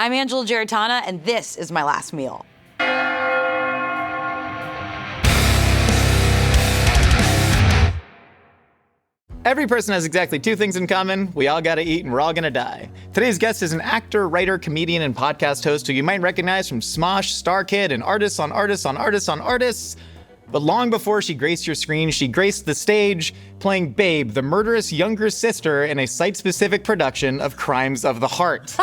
I'm Angela Giarratana, and this is my last meal. Every person has exactly two things in common. We all gotta eat and we're all gonna die. Today's guest is an actor, writer, comedian, and podcast host who you might recognize from Smosh, Star Kid, and Artists on Artists on Artists on Artists. But long before she graced your screen, she graced the stage playing Babe, the murderous younger sister in a site-specific production of Crimes of the Heart.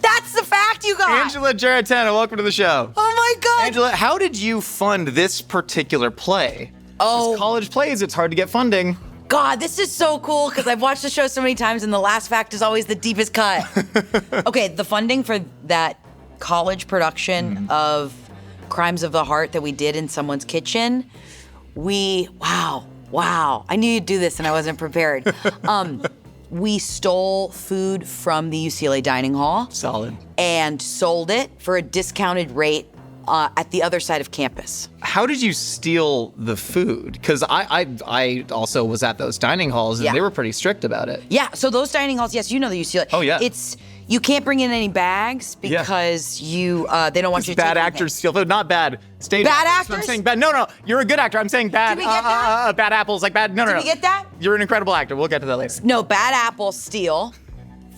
That's the fact you got. Angela Giarratana, welcome to the show. Oh my God. Angela, how did you fund this particular play? Oh. As college plays, it's hard to get funding. God, this is so cool because I've watched the show so many times and the last fact is always the deepest cut. Okay, the funding for that college production of Crimes of the Heart that we did in someone's kitchen, wow. I knew you'd do this and I wasn't prepared. We stole food from the UCLA dining hall. Solid. And sold it for a discounted rate at the other side of campus. How did you steal the food? Because I also was at those dining halls and they were pretty strict about it. Yeah, so those dining halls, yes, you know the UCLA. Oh yeah. You can't bring in any bags because they don't want you to bad take actors steal food, not bad. Stage bad actors? I'm saying bad. No, you're a good actor. I'm saying bad. Did we get that? Bad apples, like bad. No. Did we get that? You're an incredible actor. We'll get to that later. No, bad apples steal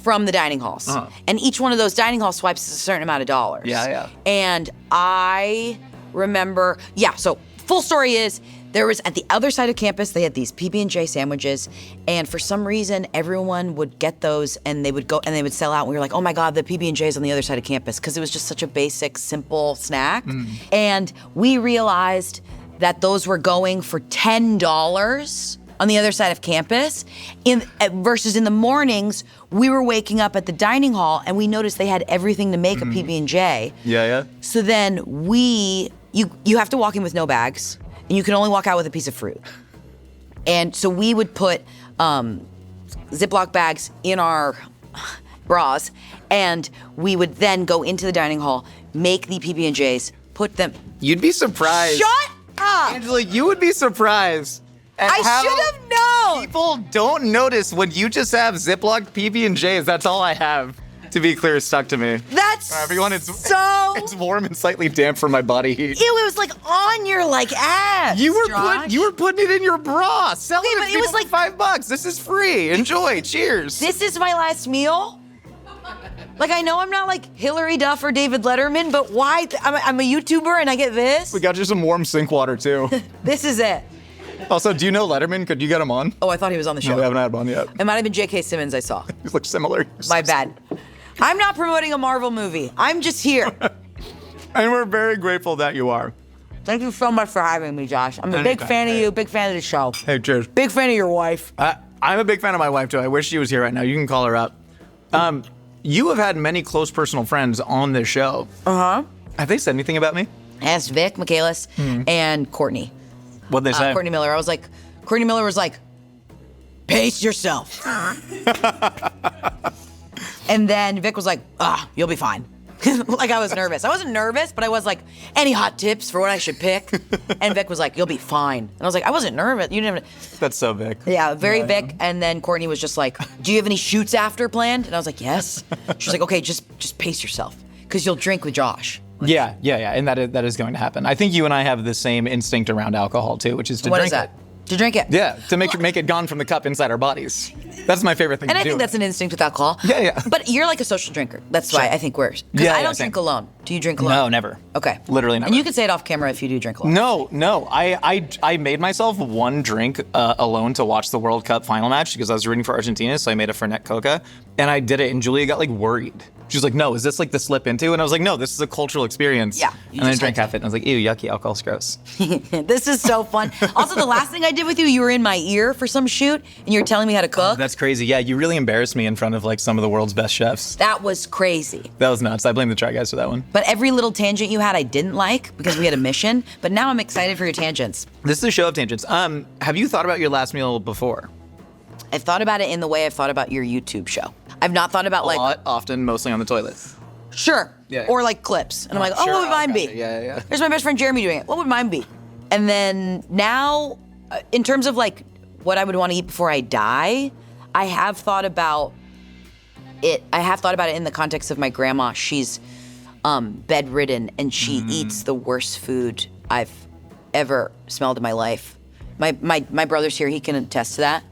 from the dining halls. And each one of those dining hall swipes is a certain amount of dollars. Yeah. And I remember, so full story is, there was, at the other side of campus, they had these PB&J sandwiches, and for some reason, everyone would get those, and they would go, and they would sell out, and we were like, oh my God, the PB&J is on the other side of campus, because it was just such a basic, simple snack. And we realized that those were going for $10 on the other side of campus, versus in the mornings, we were waking up at the dining hall, and we noticed they had everything to make a PB&J. Yeah. So then you have to walk in with no bags, and you can only walk out with a piece of fruit. And so we would put Ziploc bags in our bras, and we would then go into the dining hall, make the PB&Js, put them. You'd be surprised. Shut up! Angela, you would be surprised. I should have known! People don't notice when you just have Ziploc PB&Js. That's all I have. To be clear, stuck to me. That's everyone, it's warm and slightly damp from my body heat. It was like on your abs. You were putting it in your bra. Selling it was like $5. This is free. Enjoy. Cheers. This is my last meal. I know I'm not Hillary Duff or David Letterman, but why? I'm a YouTuber and I get this. We got you some warm sink water too. This is it. Also, do you know Letterman? Could you get him on? Oh, I thought he was on the show. No, we haven't had him on yet. It might have been J.K. Simmons I saw. He looks similar. My bad. I'm not promoting a Marvel movie. I'm just here. And we're very grateful that you are. Thank you so much for having me, Josh. I'm a big fan of you, big fan of the show. Hey, cheers. Big fan of your wife. I'm a big fan of my wife, too. I wish she was here right now. You can call her up. You have had many close personal friends on this show. Uh-huh. Have they said anything about me? I asked Vic, Michaelis, and Courtney. What'd they say? Courtney Miller. Courtney Miller was like, pace yourself. And then Vic was like, you'll be fine. I was nervous. I wasn't nervous, but I was like, any hot tips for what I should pick? And Vic was like, you'll be fine. And I was like, I wasn't nervous. You didn't. That's so Vic. Yeah, very Vic. And then Courtney was just like, do you have any shoots after planned? And I was like, yes. She was like, okay, just pace yourself, because you'll drink with Josh. Yeah, and that is going to happen. I think you and I have the same instinct around alcohol too, which is to What drink is that? it. To drink it. Yeah, to make it gone from the cup inside our bodies. That's my favorite thing to do. And I think that's an instinct with alcohol. Yeah. But you're like a social drinker. That's why I think we're. Because I don't drink alone. Do you drink alone? No, never. Okay. Literally never. And you can say it off camera if you do drink alone. No. I made myself one drink alone to watch the World Cup final match because I was rooting for Argentina, so I made a Fernet Coca, and I did it, and Julia got worried. She was like, no, is this the slip into? And I was like, no, this is a cultural experience. Yeah. And I drank half it, and I was like, ew, yucky, alcohol's gross. This is so fun. Also, the last thing I did with you were in my ear for some shoot, and you were telling me how to cook. Oh, that's crazy. Yeah, you really embarrassed me in front of some of the world's best chefs. That was crazy. That was nuts. I blame the Try Guys for that one. But every little tangent you had, I didn't like because we had a mission. But now I'm excited for your tangents. This is a show of tangents. Have you thought about your last meal before? I've thought about it in the way I've thought about your YouTube show. I've not thought about a lot, often, mostly on the toilet. Sure. Yeah. Or clips. And I'm like, sure. what would mine be? Yeah. There's my best friend Jeremy doing it. What would mine be? And then now, in terms of what I would want to eat before I die, I have thought about I have thought about it in the context of my grandma. She's bedridden, and she eats the worst food I've ever smelled in my life. My brother's here, he can attest to that.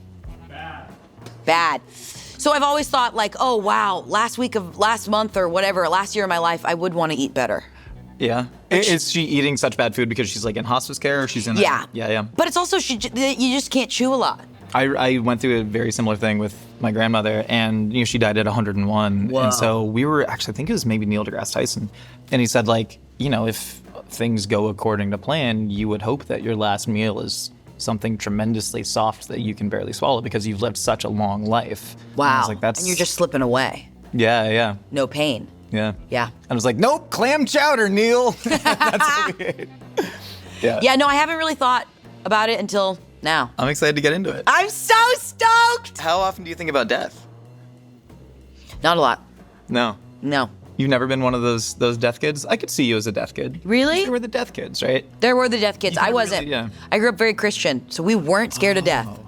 Bad. So I've always thought like, oh wow, last month or whatever, last year of my life, I would want to eat better. Yeah. Is she eating such bad food because she's like in hospice care, or she's in? Yeah. Yeah. But it's also you just can't chew a lot. I went through a very similar thing with my grandmother, and she died at 101. Whoa. And so we were actually, I think it was maybe Neil deGrasse Tyson, and he said like, if things go according to plan, you would hope that your last meal is something tremendously soft that you can barely swallow because you've lived such a long life. Wow. And I was like, and you're just slipping away. Yeah. No pain. Yeah. Yeah. And I was like, nope, clam chowder, Neil. That's what we ate. Yeah. Yeah, no, I haven't really thought about it until now. I'm excited to get into it. I'm so stoked! How often do you think about death? Not a lot. No. No. You've never been one of those death kids? I could see you as a death kid. Really? You were the death kids, right? There were the death kids. You I never wasn't. really- yeah. I grew up very Christian, so we weren't scared of death.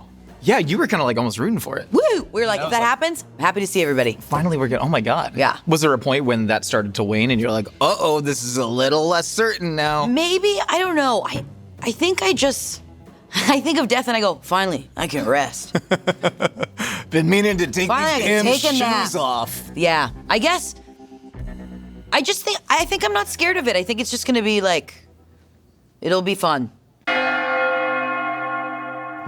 Yeah, you were kind of like almost rooting for it. Woo! We were like, Yeah, if that happens, I'm happy to see everybody. Finally, we're getting, oh my God. Yeah. Was there a point when that started to wane and you're like, uh-oh, this is a little less certain now? Maybe, I don't know. I think I think of death and I go, finally, I can rest. Been meaning to take Finally, these damn take a nap. shoes off. Yeah, I guess. I think I'm not scared of it. I think it's just gonna be like, it'll be fun.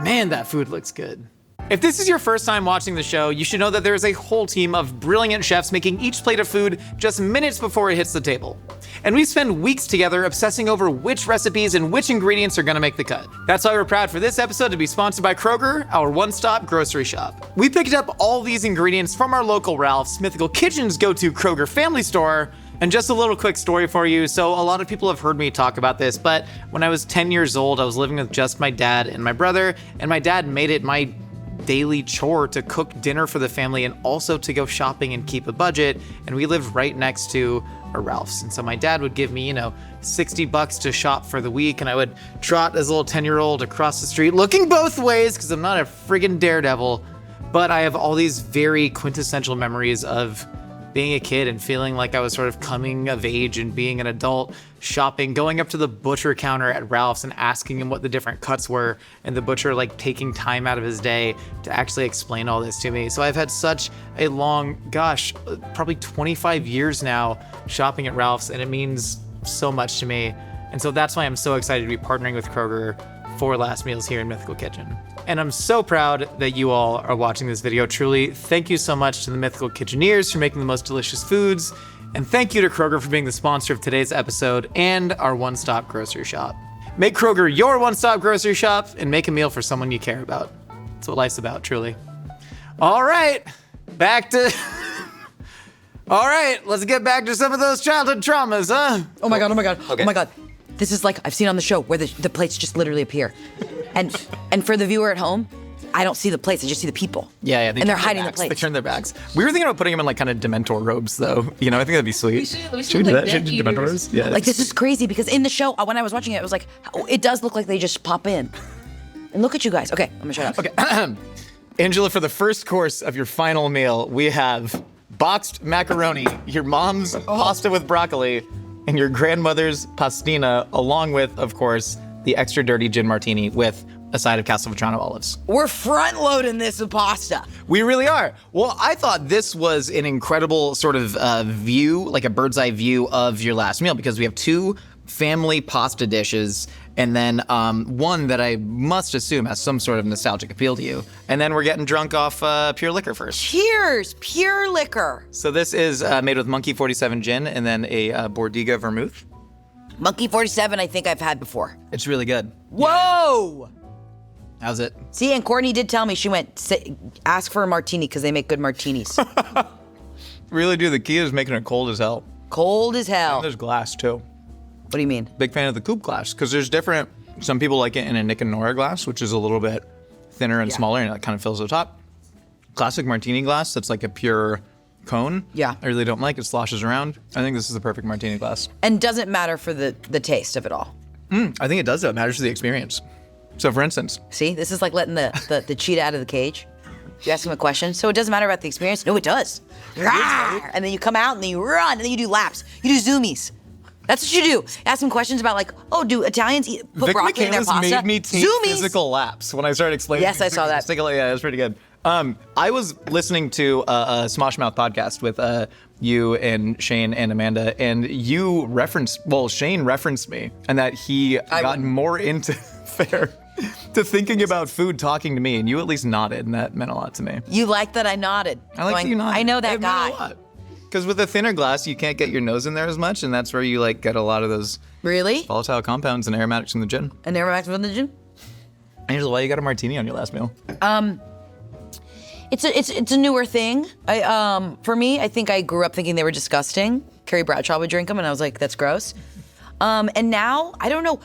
Man, that food looks good. If this is your first time watching the show, you should know that there is a whole team of brilliant chefs making each plate of food just minutes before it hits the table. And we spend weeks together obsessing over which recipes and which ingredients are gonna make the cut. That's why we're proud for this episode to be sponsored by Kroger, our one-stop grocery shop. We picked up all these ingredients from our local Ralph's, Mythical Kitchen's go-to Kroger family store. And just a little quick story for you. So a lot of people have heard me talk about this, but when I was 10 years old, I was living with just my dad and my brother, and my dad made it my daily chore to cook dinner for the family and also to go shopping and keep a budget. And we lived right next to a Ralph's. And so my dad would give me, $60 to shop for the week, and I would trot as a little 10-year-old across the street looking both ways because I'm not a friggin' daredevil. But I have all these very quintessential memories of being a kid and feeling like I was sort of coming of age and being an adult, shopping, going up to the butcher counter at Ralph's and asking him what the different cuts were, and the butcher like taking time out of his day to actually explain all this to me. So I've had such a long, probably 25 years now shopping at Ralph's, and it means so much to me. And so that's why I'm so excited to be partnering with Kroger for last meals here in Mythical Kitchen. And I'm so proud that you all are watching this video. Truly, thank you so much to the Mythical Kitcheneers for making the most delicious foods. And thank you to Kroger for being the sponsor of today's episode and our one-stop grocery shop. Make Kroger your one-stop grocery shop and make a meal for someone you care about. That's what life's about, truly. All right, let's get back to some of those childhood traumas, huh? Oh my God, okay. Okay. Oh my God. This is like I've seen on the show where the plates just literally appear. And for the viewer at home, I don't see the plates, I just see the people. Yeah. And they're hiding the They plates. turn their backs. We were thinking about putting them in like kind of Dementor robes, though. I think that'd be sweet. Should we do like that? Death Should we do Dementor Eaters? robes? Yeah. Like, this is crazy because in the show, when I was watching it, it was like, it does look like they just pop in. And look at you guys. Okay, I'm gonna shut up. Okay. Angela, for the first course of your final meal, we have boxed macaroni, your mom's pasta with broccoli, and your grandmother's pastina, along with, of course, the extra dirty gin martini with a side of Castelvetrano olives. We're front loading this with pasta. We really are. Well, I thought this was an incredible sort of view, like a bird's eye view of your last meal, because we have two family pasta dishes, and then one that I must assume has some sort of nostalgic appeal to you. And then we're getting drunk off pure liquor first. Cheers, pure liquor. So this is made with Monkey 47 gin and then a Bordiga vermouth. Monkey 47, I think I've had before. It's really good. Whoa! How's it? See, and Courtney did tell me, she went, ask for a martini because they make good martinis. Really do. The key is making it cold as hell. Cold as hell. There's glass too. What do you mean? Big fan of the coupe glass because there's different. Some people like it in a Nick and Nora glass, which is a little bit thinner and smaller, and it kind of fills the top. Classic martini glass that's like a pure cone. Yeah. I really don't like it. Sloshes around. I think this is the perfect martini glass. And doesn't matter for the taste of it all. I think it does though. It matters to the experience. So for instance, See, this is like letting the cheetah out of the cage. You ask them a question. So it doesn't matter about the experience. No, it does. Rawr! And then you come out and then you run and then you do laps. You do zoomies. That's what you do. Ask them questions about like, oh, do Italians put Vic broccoli in their McCandless pasta? made me take physical laps when I started explaining. Yes, I saw that. Yeah, it was pretty good. I was listening to a Smosh Mouth podcast with you and Shane and Amanda, and Shane referenced me, and that he got more into to thinking about food talking to me, and you at least nodded, and that meant a lot to me. You like that I nodded. I like that you nodded. I know that It guy. meant a lot. Because with a thinner glass, you can't get your nose in there as much, and that's where you like get a lot of those Really? volatile compounds and aromatics from the gin. And never back from the gym? Angela, why you got a martini on your last meal? It's a newer thing. For me, I think I grew up thinking they were disgusting. Carrie Bradshaw would drink them, and I was like, that's gross. And now, I don't know.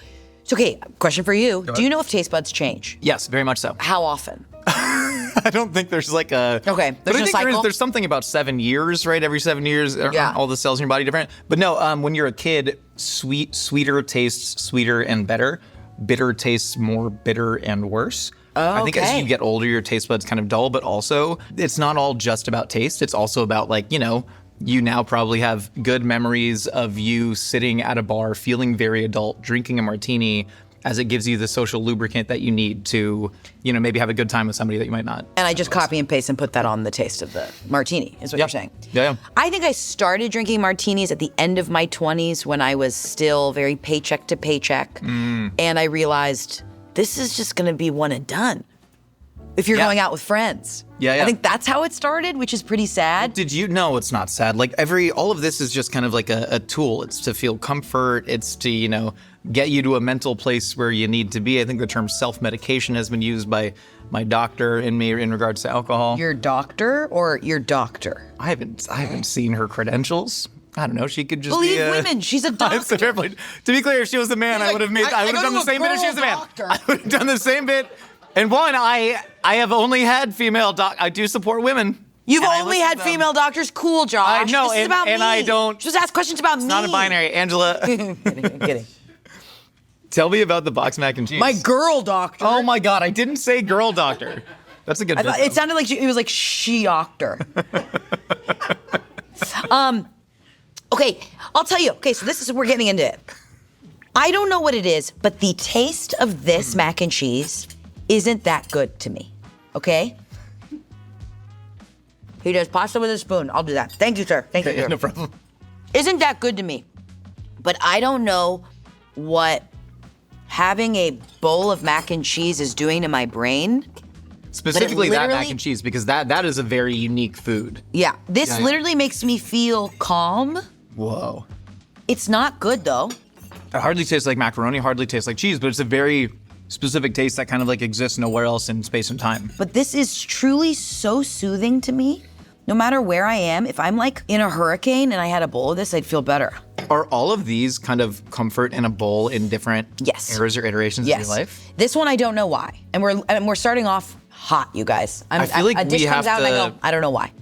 So, okay, question for you. Do you know if taste buds change? Yes, very much so. How often? I don't think there's like a... Okay, but I no think cycle? there's something about 7 years, right? Every 7 years, Yeah. all the cells in your body different. But no, when you're a kid, sweeter tastes sweeter and better. Bitter tastes more bitter and worse. Oh, I think as okay. you get older, your taste buds kind of dull, but also it's not all just about taste. It's also about like, you now probably have good memories of you sitting at a bar, feeling very adult, drinking a martini, as it gives you the social lubricant that you need to, maybe have a good time with somebody that you might not. And I just copy and paste and put that on the taste of the martini, is what you're saying. Yeah. I think I started drinking martinis at the end of my 20s when I was still very paycheck to paycheck. And I realized this is just going to be one and done if you're going out with friends. Yeah. I think that's how it started, which is pretty sad. Did you know it's not sad? Like all of this is just kind of like a tool. It's to feel comfort. It's to, get you to a mental place where you need to be. I think the term self-medication has been used by my doctor and me in regards to alcohol. Your doctor or your doctor? I haven't seen her credentials. I don't know. She could just Believe be women. She's a doctor. That's a fair point. To be clear, if she was a man, I would have done the same bit if she was a man. I would have done the same bit. And one, I have only had female I do support women. You've only had female doctors? Cool, Josh. I know, This is about and me. I don't... Just ask questions about me. It's not a binary. Angela, I'm kidding. tell me about the box mac and cheese. My girl doctor. Oh my God, I didn't say girl doctor. That's a good bit. It sounded like it was like she doctor. Okay, I'll tell you. Okay, so we're getting into it. I don't know what it is, but the taste of this mac and cheese isn't that good to me. Okay? He does pasta with a spoon. I'll do that. Thank you, sir. Thank you, sir. No problem. Isn't that good to me? But I don't know what having a bowl of mac and cheese is doing to my brain. Specifically that mac literally- and cheese, because that is a very unique food. Yeah, this literally makes me feel calm. Whoa. It's not good though. It hardly tastes like macaroni, hardly tastes like cheese, but it's a very specific taste that kind of like exists nowhere else in space and time. But this is truly so soothing to me. No matter where I am, if I'm like in a hurricane and I had a bowl of this, I'd feel better. Are all of these kind of comfort in a bowl in different eras or iterations of your life? This one I don't know why. And we're starting off hot, you guys. I feel like a dish we comes have out and I to- go, I don't know why.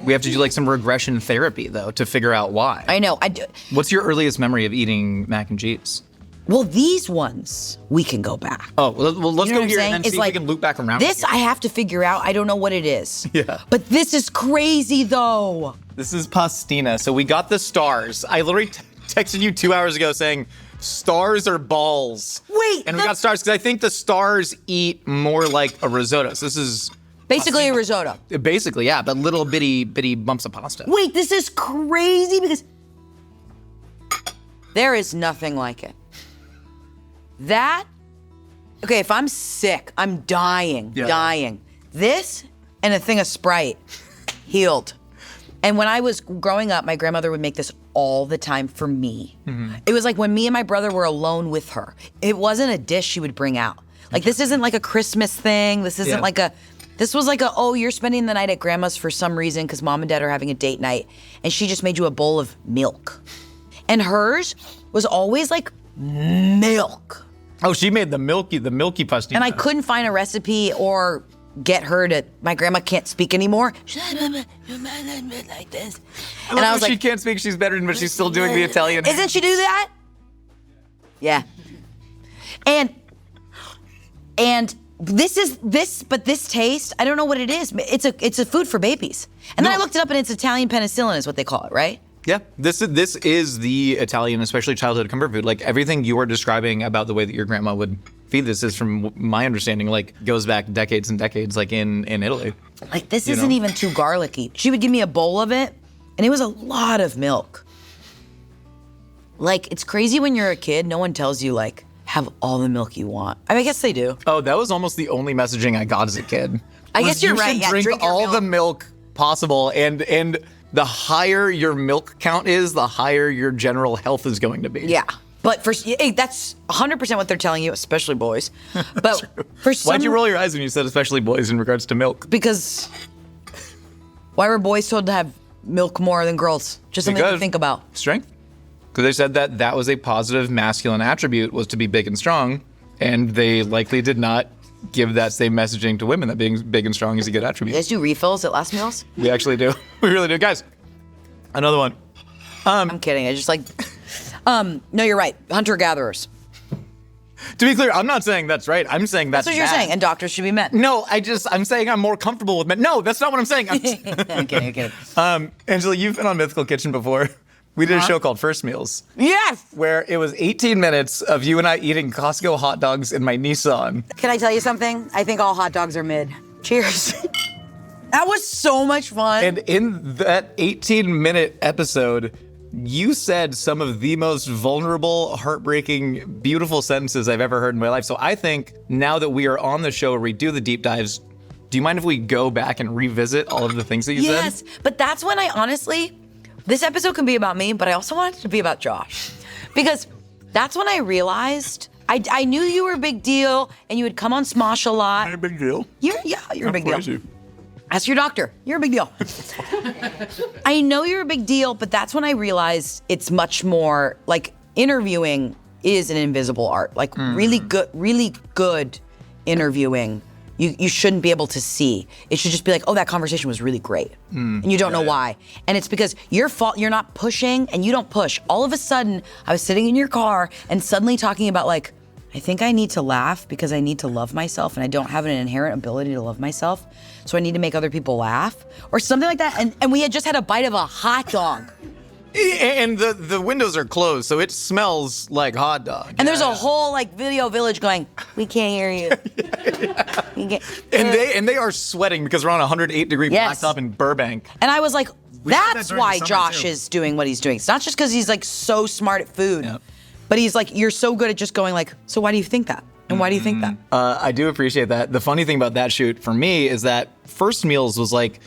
We have to do like some regression therapy though to figure out why. I know. I do. What's your earliest memory of eating mac and cheese? Well, these ones we can go back. Oh, well, let's You know go what here I'm and then saying? see It's if we can loop back around. This I have to figure out. I don't know what it is. Yeah. But this is crazy though. This is pastina. So we got the stars. I literally texted you 2 hours ago saying stars or balls. Wait, And we got stars because I think the stars eat more like a risotto. So this is Basically a risotto. basically, yeah, but little bitty bumps of pasta. Wait, this is crazy because there is nothing like it. Okay, if I'm sick, I'm dying. This and a thing of Sprite, healed. And when I was growing up, my grandmother would make this all the time for me. It was like when me and my brother were alone with her. It wasn't a dish she would bring out. Like this isn't like a Christmas thing. This isn't like this was like you're spending the night at grandma's for some reason because mom and dad are having a date night. And she just made you a bowl of milk. And hers was always like milk. Oh, she made the milky pastina. And I couldn't find a recipe or get her to, my grandma can't speak anymore. Like this. And I was she like, can't speak, she's better, but she's still doing the Italian. isn't she do that? Yeah. And But this taste, I don't know what it is. It's a food for babies. And then I looked it up, and it's Italian penicillin is what they call it, right? Yeah, this is the Italian, especially childhood comfort food. Like everything you are describing about the way that your grandma would feed this is, from my understanding, like goes back decades and decades, like in Italy. Like this isn't even too garlicky. She would give me a bowl of it, and it was a lot of milk. Like it's crazy when you're a kid, no one tells you like, have all the milk you want. I mean, I guess they do. Oh, that was almost the only messaging I got as a kid. I guess you're right. Yeah, drink all your milk. the milk possible, and the higher your milk count is, the higher your general health is going to be. Yeah, but that's 100% what they're telling you, especially boys. But for some, Why'd you roll your eyes when you said especially boys in regards to milk? Because why were boys told to have milk more than girls? Just something to think about. Strength. Because they said that was a positive masculine attribute, was to be big and strong, and they likely did not give that same messaging to women, that being big and strong is a good attribute. You guys do refills at last meals? We actually do. We really do. Guys, another one. I'm kidding. I just like, no, you're right. Hunter-gatherers. To be clear, I'm not saying that's right. I'm saying that's what you're saying, and doctors should be men. No, I'm saying I'm more comfortable with men. No, that's not what I'm saying. I'm kidding. Angela, you've been on Mythical Kitchen before. We did a show called First Meals. Yes! Where it was 18 minutes of you and I eating Costco hot dogs in my Nissan. Can I tell you something? I think all hot dogs are mid. Cheers. That was so much fun. And in that 18-minute episode, you said some of the most vulnerable, heartbreaking, beautiful sentences I've ever heard in my life. So I think now that we are on the show where we do the deep dives, do you mind if we go back and revisit all of the things that you said? Yes, but that's when I honestly... This episode can be about me, but I also want it to be about Josh. Because that's when I realized I knew you were a big deal and you would come on Smosh a lot. I'm a big deal. You're a big deal. Ask your doctor. You're a big deal. I know you're a big deal, but that's when I realized it's much more like interviewing is an invisible art. Like really good interviewing. You shouldn't be able to see. It should just be like, oh, that conversation was really great. And you don't know why. And it's because you're not pushing and you don't push. All of a sudden, I was sitting in your car and suddenly talking about like, I think I need to laugh because I need to love myself and I don't have an inherent ability to love myself. So I need to make other people laugh or something like that. And we had just had a bite of a hot dog. And the windows are closed, so it smells like hot dog. And there's a whole like video village going, we can't hear you. And they are sweating because we're on a 108-degree blacktop in Burbank. And I was like, that's why Josh is doing what he's doing. It's not just because he's like so smart at food, but he's like, you're so good at just going like, so why do you think that? And why do you think that? I do appreciate that. The funny thing about that shoot for me is that First Meals was like,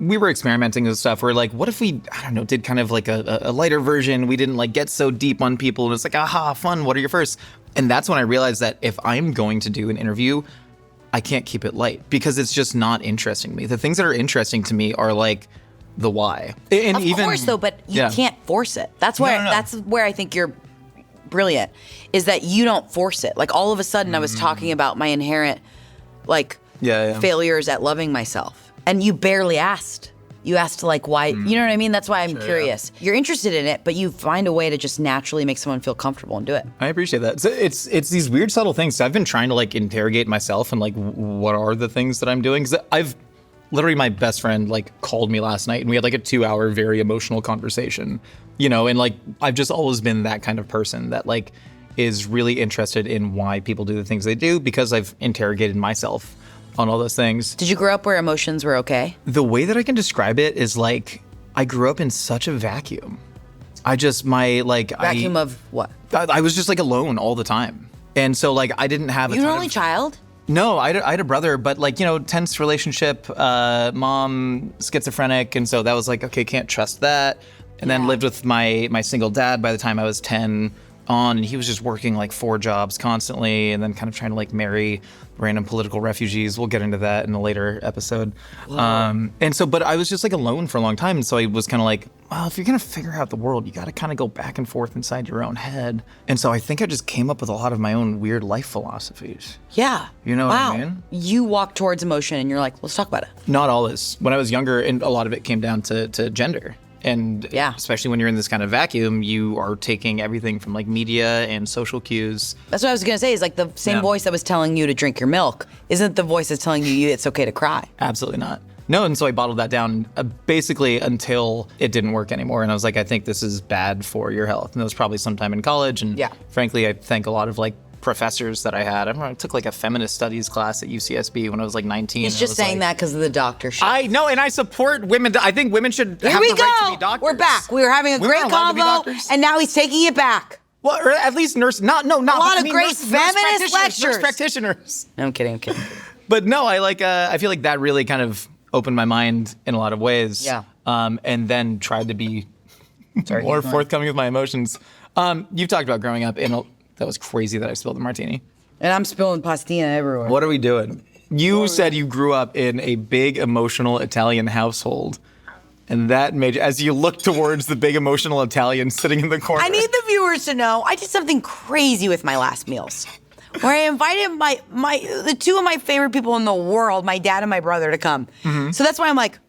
we were experimenting with stuff. We're like, what if we, I don't know, did kind of like a lighter version? We didn't like get so deep on people. And it's like, aha, fun. What are your firsts? And that's when I realized that if I'm going to do an interview, I can't keep it light because it's just not interesting to me. The things that are interesting to me are like the why. And of course, though, but you can't force it. That's where that's where I think you're brilliant, is that you don't force it. Like all of a sudden, I was talking about my inherent like failures at loving myself. And you barely asked. You asked like why, you know what I mean? That's why I'm curious. You're interested in it, but you find a way to just naturally make someone feel comfortable and do it. I appreciate that. So it's these weird subtle things. So I've been trying to like interrogate myself and like what are the things that I'm doing? Because I've literally, my best friend like called me last night and we had like a 2-hour very emotional conversation, you know, and like I've just always been that kind of person that like is really interested in why people do the things they do because I've interrogated myself on all those things. Did you grow up where emotions were okay? The way that I can describe it is like, I grew up in such a vacuum. Vacuum of what? I was just like alone all the time. And so like, I didn't have You're an only child? No, I had a brother, but like, you know, tense relationship, mom, schizophrenic. And so that was like, okay, can't trust that. And then lived with my single dad by the time I was 10 on, and he was just working like 4 jobs constantly and then kind of trying to like marry random political refugees. We'll get into that in a later episode. And so, but I was just like alone for a long time. And so I was kind of like, well, if you're going to figure out the world, you got to kind of go back and forth inside your own head. And so I think I just came up with a lot of my own weird life philosophies. Yeah. You know what I mean? You walk towards emotion and you're like, let's talk about it. Not all this. When I was younger, and a lot of it came down to gender. And Yeah. especially when you're in this kind of vacuum, you are taking everything from like media and social cues. That's what I was gonna say. Is like the same Yeah. voice that was telling you to drink your milk isn't the voice that's telling you it's okay to cry. Absolutely not. No, and so I bottled that down basically until it didn't work anymore. And I was like, I think this is bad for your health. And that was probably sometime in college. And Yeah. frankly, I thank a lot of like professors that I had. I remember I took like a feminist studies class at UCSB when I was like 19. He's and I just was saying like, that because of the doctor shit. I know, and I support women. I think women should Here have we the go. right to be doctors. We're back. We were having a Women great are allowed to be convo, doctors? and now he's taking it back. Well, or at least nurse. Not A lot of great nurse feminist practitioners, lectures. Nurse practitioners. No, I'm kidding. But no, I like. I feel like that really kind of opened my mind in a lot of ways. Yeah. And then tried to be Sorry, more keep going. forthcoming with my emotions. You've talked about growing up in. That was crazy that I spilled the martini. And I'm spilling pastina everywhere. What are we doing? You said you grew up in a big emotional Italian household. And that made, as you look towards the big emotional Italian sitting in the corner. I need the viewers to know I did something crazy with my last meals, where I invited the two of my favorite people in the world, my dad and my brother, to come. So that's why I'm like,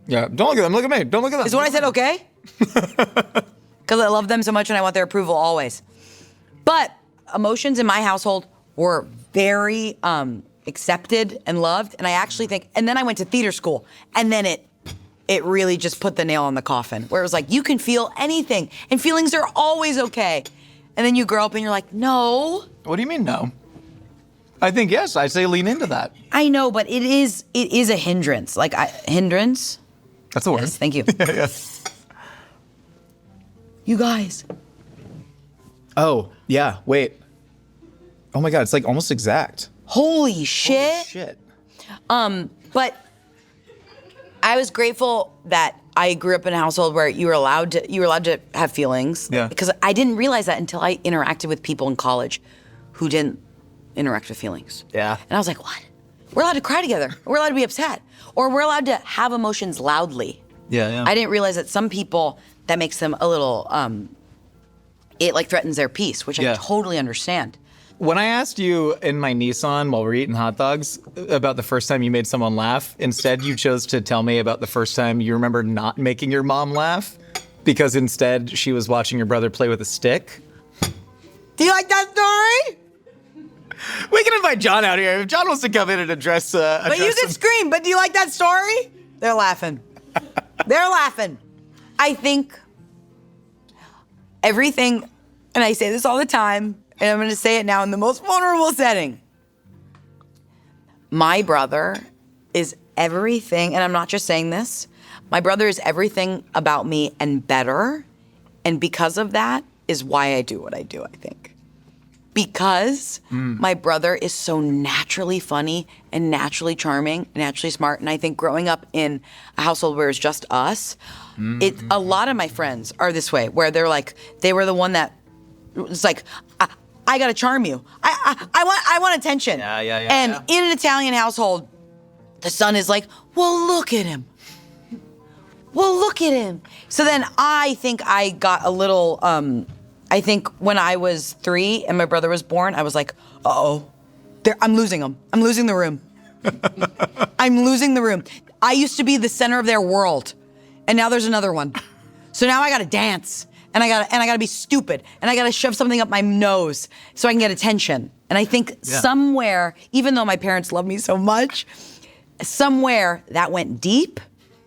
Yeah, don't look at them. Look at me. Don't look at them. is what I said okay? Because I love them so much and I want their approval always. But emotions in my household were very accepted and loved, and I actually think. And then I went to theater school, and then it really just put the nail on the coffin, where it was like you can feel anything, and feelings are always okay. And then you grow up and you're like, no. What do you mean, no? I think yes. I say lean into that. I know, but it is a hindrance. Like hindrance. That's the word. Yes, thank you. Yeah. You guys. Oh, yeah. Wait. Oh my God, it's like almost exact. Holy shit. Shit. But I was grateful that I grew up in a household where you were allowed to have feelings. Yeah. Because I didn't realize that until I interacted with people in college who didn't interact with feelings. Yeah. And I was like, what? We're allowed to cry together. We're allowed to be upset. Or we're allowed to have emotions loudly. Yeah. I didn't realize that some people, that makes them a little, it like threatens their peace, which Yeah. I totally understand. When I asked you in my Nissan while we were eating hot dogs about the first time you made someone laugh, instead you chose to tell me about the first time you remember not making your mom laugh because instead she was watching your brother play with a stick. Do you like that story? We can invite John out here. If John wants to come in and address But you can scream, but do you like that story? They're laughing. They're laughing. I think everything, and I say this all the time, and I'm going to say it now in the most vulnerable setting. My brother is everything, and I'm not just saying this. My brother is everything about me and better. And because of that is why I do what I do, I think. Because my brother is so naturally funny and naturally charming, naturally smart. And I think growing up in a household where it's just us, a lot of my friends are this way, where they're like, they were the one that was like, I gotta charm you. I want attention. Yeah. And in an Italian household, the son is like, well, look at him. Well, look at him. So then I think I got a little, I think when I was 3 and my brother was born, I was like, uh-oh, I'm losing him. I'm losing the room. I'm losing the room. I used to be the center of their world, and now there's another one. So now I gotta dance, and I gotta be stupid, and I gotta shove something up my nose so I can get attention. And I think somewhere, even though my parents love me so much, somewhere that went deep,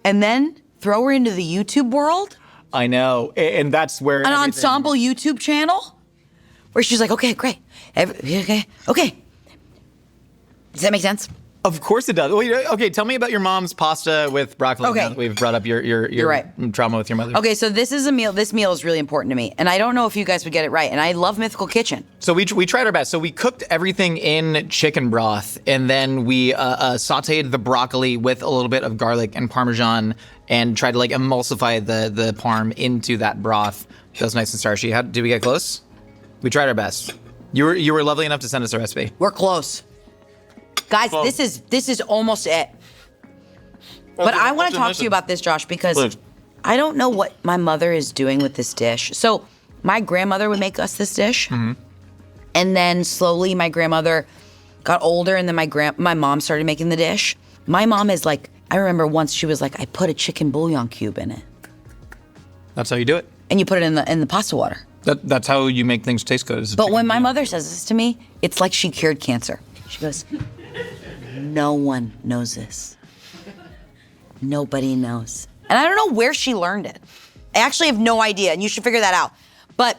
and then throw her into the YouTube world. I know, and that's where An ensemble YouTube channel where she's like, okay, great. Okay. Does that make sense? Of course it does. Wait, okay, tell me about your mom's pasta with broccoli. Okay. Now that we've brought up your right. trauma with your mother. Okay, so this is a meal. This meal is really important to me, and I don't know if you guys would get it right. And I love Mythical Kitchen. So we tried our best. So we cooked everything in chicken broth, and then we sautéed the broccoli with a little bit of garlic and Parmesan, and tried to like emulsify the parm into that broth. That was nice and starchy. Did we get close? We tried our best. You were lovely enough to send us a recipe. We're close, guys. Well, this is almost it. But I want to talk to you about this, Josh, because Please. I don't know what my mother is doing with this dish. So my grandmother would make us this dish, and then slowly my grandmother got older, and then my mom started making the dish. My mom is like, I remember once she was like, I put a chicken bouillon cube in it. That's how you do it. And you put it in the pasta water. That's how you make things taste good. But when my mother says this to me, it's like she cured cancer. She goes, no one knows this. Nobody knows. And I don't know where she learned it. I actually have no idea, and you should figure that out. But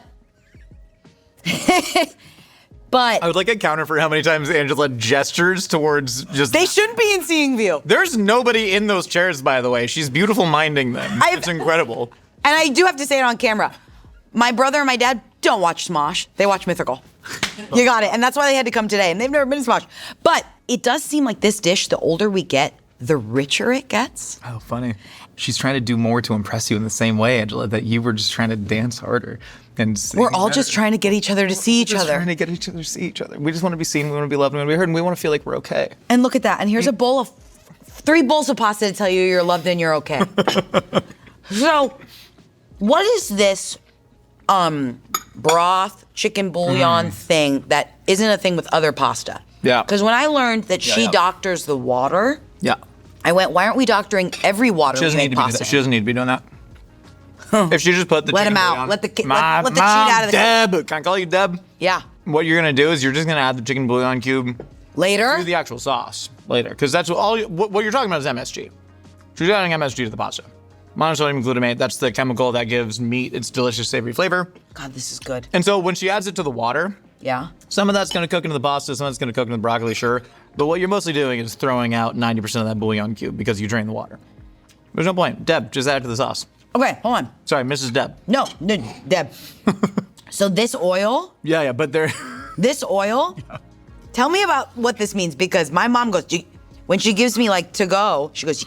I would like a counter for how many times Angela gestures towards just... They shouldn't be in seeing view. There's nobody in those chairs, by the way. She's beautiful minding them. It's incredible. And I do have to say it on camera. My brother and my dad don't watch Smosh. They watch Mythical. You got it. And that's why they had to come today. And they've never been to Smosh. But it does seem like this dish, the older we get, the richer it gets. Oh, funny. She's trying to do more to impress you in the same way, Angela, that you were just trying to dance harder. And we're all just trying to get each other to see each other. Trying to get each other to see each other. We just want to be seen, we want to be loved, we want to be heard, and we want to feel like we're okay. And look at that. And here's a bowl of 3 bowls of pasta to tell you you're loved and you're okay. So, what is this broth, chicken bouillon thing that isn't a thing with other pasta? Yeah. Because when I learned that she doctors the water, I went, why aren't we doctoring every water we make pasta? She doesn't need to be doing that. If she just put the let chicken him out. bouillon, Let the cheat out of the Deb, can I call you Deb? Yeah. What you're gonna do is you're just gonna add the chicken bouillon cube later to the actual sauce later, because that's what you're talking about is MSG. She's adding MSG to the pasta. Monosodium glutamate. That's the chemical that gives meat its delicious savory flavor. God, this is good. And so when she adds it to the water, some of that's gonna cook into the pasta, some of it's gonna cook into the broccoli, sure. But what you're mostly doing is throwing out 90% of that bouillon cube because you drain the water. There's no point. Deb, just add it to the sauce. Okay, hold on. Sorry, Mrs. Deb. No, Deb. So this oil? Yeah, but there. This oil? Yeah. Tell me about what this means, because my mom goes, when she gives me like to go, she goes,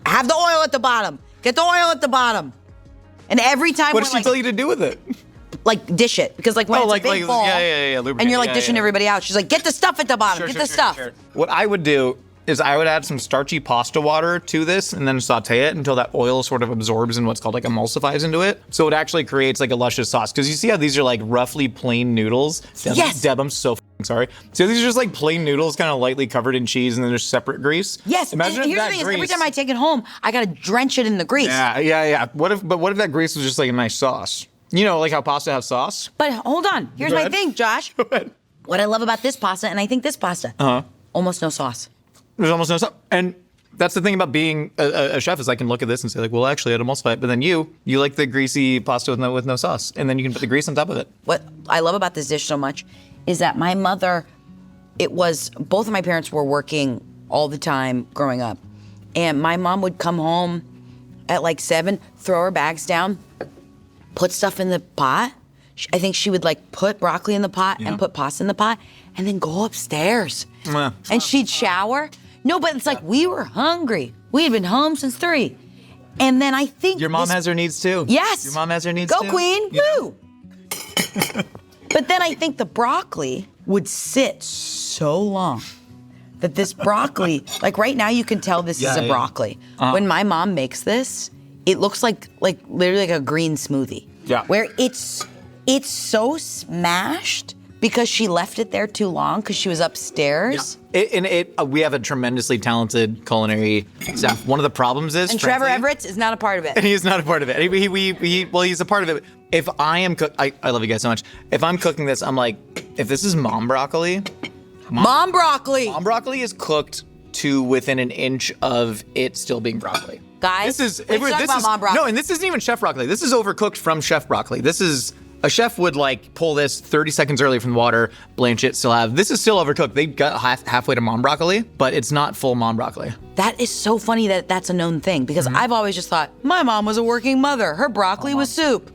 have the oil at the bottom. Get the oil at the bottom. And every time what does she tell you to do with it? Like dish it, because like when it's a big bowl, and you're like dishing everybody out, she's like, get the stuff at the bottom, get the stuff. Sure. What I would do is I would add some starchy pasta water to this and then saute it until that oil sort of absorbs and what's called like emulsifies into it. So it actually creates like a luscious sauce. Because you see how these are like roughly plain noodles? Deb, I'm so sorry. So these are just like plain noodles kind of lightly covered in cheese and then there's separate grease. Yes, imagine and here's the thing is every time I take it home, I gotta drench it in the grease. Yeah. What if that grease was just like a nice sauce? You know, like how pasta has sauce? But hold on, here's my thing, Josh. Go ahead. What I love about this pasta, and I think this pasta, almost no sauce. There's almost no sauce. And that's the thing about being a chef is I can look at this and say like, well, actually, I'd emulsify it. But then you like the greasy pasta with no sauce. And then you can put the grease on top of it. What I love about this dish so much is that my mother, both of my parents were working all the time growing up. And my mom would come home at like 7, throw her bags down, put stuff in the pot. I think she would like put broccoli in the pot and put pasta in the pot and then go upstairs. And she'd shower. No, but it's like we were hungry. We had been home since 3. And then I think your mom has her needs too. Yes. Your mom has her needs too. too. Go Queen. Woo. But then I think the broccoli would sit so long that this broccoli, like right now you can tell this is a broccoli. When my mom makes this, it looks like literally like a green smoothie. Yeah. Where it's so smashed because she left it there too long because she was upstairs. Yeah. We have a tremendously talented culinary staff. One of the problems is, and Trevor Everett is not a part of it. And he is not a part of it. He's a part of it. If I am I love you guys so much. If I'm cooking this, I'm like, if this is mom broccoli. Mom broccoli is cooked to within an inch of it still being broccoli. Guys, let's talk about mom broccoli. No, and this isn't even chef broccoli. This is overcooked from chef broccoli. This is, a chef would like pull this 30 seconds early from the water, blanch it, this is still overcooked. They got halfway to mom broccoli, but it's not full mom broccoli. That is so funny that that's a known thing because I've always just thought, my mom was a working mother. Her broccoli was soup.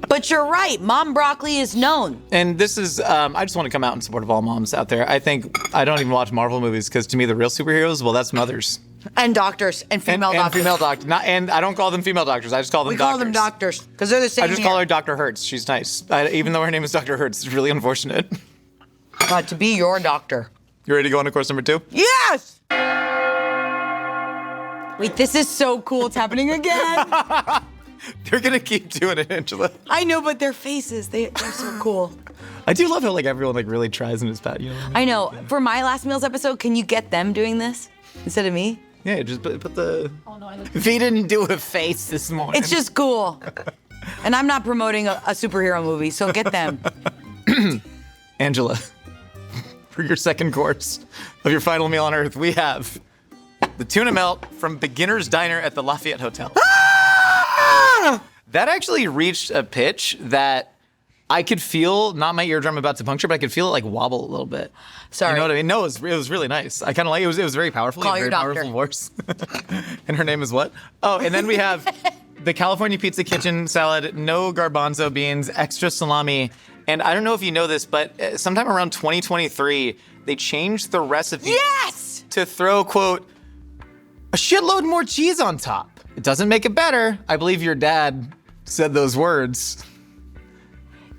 But you're right, mom broccoli is known. And this is, I just want to come out in support of all moms out there. I don't even watch Marvel movies because to me the real superheroes, well, that's mothers. And doctors, and female doctors. And female doctors. And I don't call them female doctors, I just call them doctors. We call them doctors, because they're the same I just call her Dr. Hertz, she's nice. Even though her name is Dr. Hertz, it's really unfortunate. To be your doctor. You ready to go on to course number 2? Yes! Wait, this is so cool, it's happening again. They're gonna keep doing it, Angela. I know, but their faces, they're so cool. I do love how like everyone like really tries in his pat, you know what I mean? I know. For my last meals episode, can you get them doing this instead of me? Yeah, just put the... Oh, no, if he didn't do a face this morning. It's just cool. And I'm not promoting a superhero movie, so get them. Angela, for your second course of your final meal on Earth, we have the tuna melt from Beginner's Diner at the Lafayette Hotel. That actually reached a pitch that I could feel, not my eardrum about to puncture, but I could feel it like wobble a little bit. Sorry. You know what I mean? No, it was really nice. I kind of like it. It was very powerful. Call very your doctor. Powerful voice. And her name is what? Oh, and then we have the California Pizza Kitchen salad, no garbanzo beans, extra salami. And I don't know if you know this, but sometime around 2023, they changed the recipe Yes! to throw, quote, a shitload more cheese on top. It doesn't make it better. I believe your dad said those words.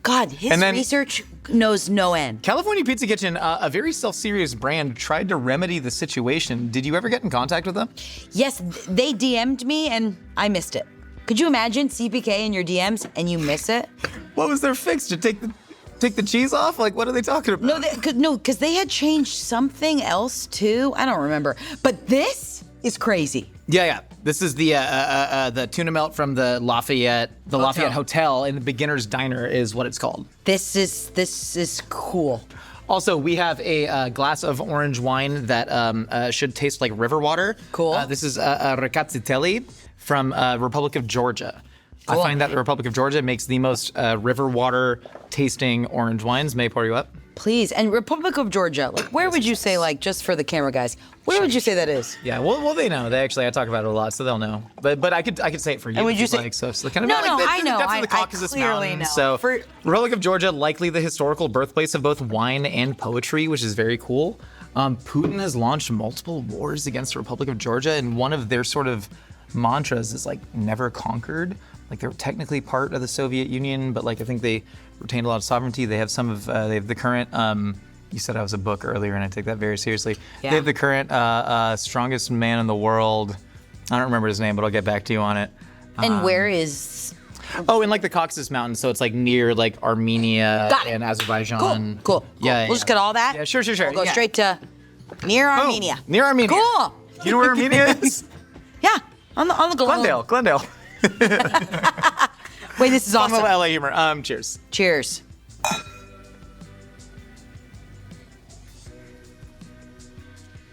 God, his research knows no end. California Pizza Kitchen, a very self-serious brand, tried to remedy the situation. Did you ever get in contact with them? Yes, they DM'd me and I missed it. Could you imagine CPK in your DMs and you miss it? What was their fix? To take the cheese off? Like, what are they talking about? No, because they had changed something else too. I don't remember. But this is crazy. Yeah. This is the tuna melt from the Lafayette Hotel, and the Beginner's Diner is what it's called. This is cool. Also, we have a glass of orange wine that should taste like river water. Cool. This is a Rekatsiteli from Republic of Georgia. Cool. I find that the Republic of Georgia makes the most river water tasting orange wines. May I pour you up? Please. And Republic of Georgia, like, where would you say, like, just for the camera guys, where would you say that is? Yeah, well, they know. I talk about it a lot, so they'll know. But I could say it for you. And would you say? Like, so kind of No, like I know. That's the Caucasus clearly Mountains. know. So Republic of Georgia, likely the historical birthplace of both wine and poetry, which is very cool. Putin has launched multiple wars against the Republic of Georgia, and one of their sort of mantras is like never conquered. Like they're technically part of the Soviet Union, but like I think they retained a lot of sovereignty. They have they have the current. You said I was a book earlier, and I take that very seriously. Yeah. They have the current strongest man in the world. I don't remember his name, but I'll get back to you on it. And where is? Oh, in like the Caucasus Mountains, so it's like near like Armenia and Azerbaijan. Cool. Yeah, we'll just get all that. Yeah, sure. We'll go straight to near Armenia. Near Armenia. Cool. You know where Armenia is? Yeah, on the globe. Glendale. Wait, this is awesome. Fun little LA humor. Cheers. Cheers.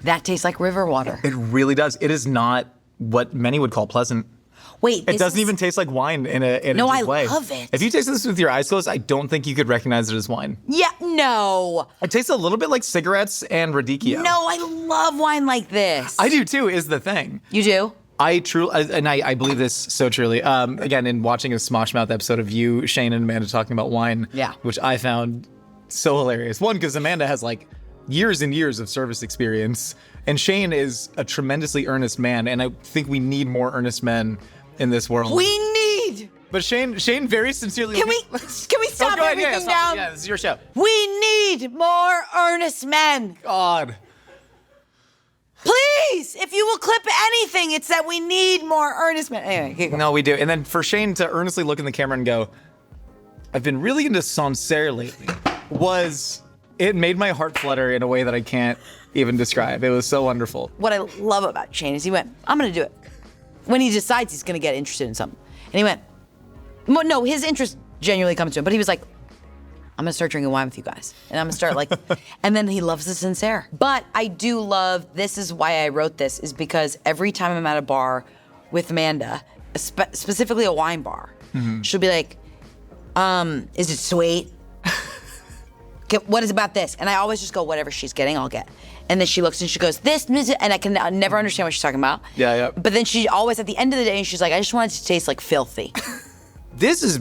That tastes like river water. It really does. It is not what many would call pleasant. Wait, it doesn't even taste like wine in a good way. I love it. If you taste this with your eyes closed, I don't think you could recognize it as wine. Yeah, no. It tastes a little bit like cigarettes and radicchio. No, I love wine like this. I do too, is the thing. You do? I believe this so truly. Again, in watching a Smosh Mouth episode of you, Shane, and Amanda talking about wine, which I found so hilarious. One, because Amanda has like years and years of service experience, and Shane is a tremendously earnest man, and I think we need more earnest men in this world. We need. But Shane very sincerely. Can we stop everything down? Yeah, this is your show. We need more earnest men. God. Please, if you will clip anything, it's that we need more earnest men. Anyway, keep going. No, we do. And then for Shane to earnestly look in the camera and go, I've been really into Sancerre lately, it made my heart flutter in a way that I can't even describe. It was so wonderful. What I love about Shane is he went, I'm going to do it. When he decides he's going to get interested in something. And he went, no, his interest genuinely comes to him, but he was like, I'm gonna start drinking wine with you guys. And I'm gonna start like, and then he loves the Sancerre. But I do love, this is why I wrote this, is because every time I'm at a bar with Amanda, specifically a wine bar, she'll be like, is it sweet? What is about this? And I always just go, whatever she's getting, I'll get. And then she looks and she goes, this, and I can never understand what she's talking about. Yeah. But then she always, at the end of the day, she's like, I just want it to taste like filthy. This is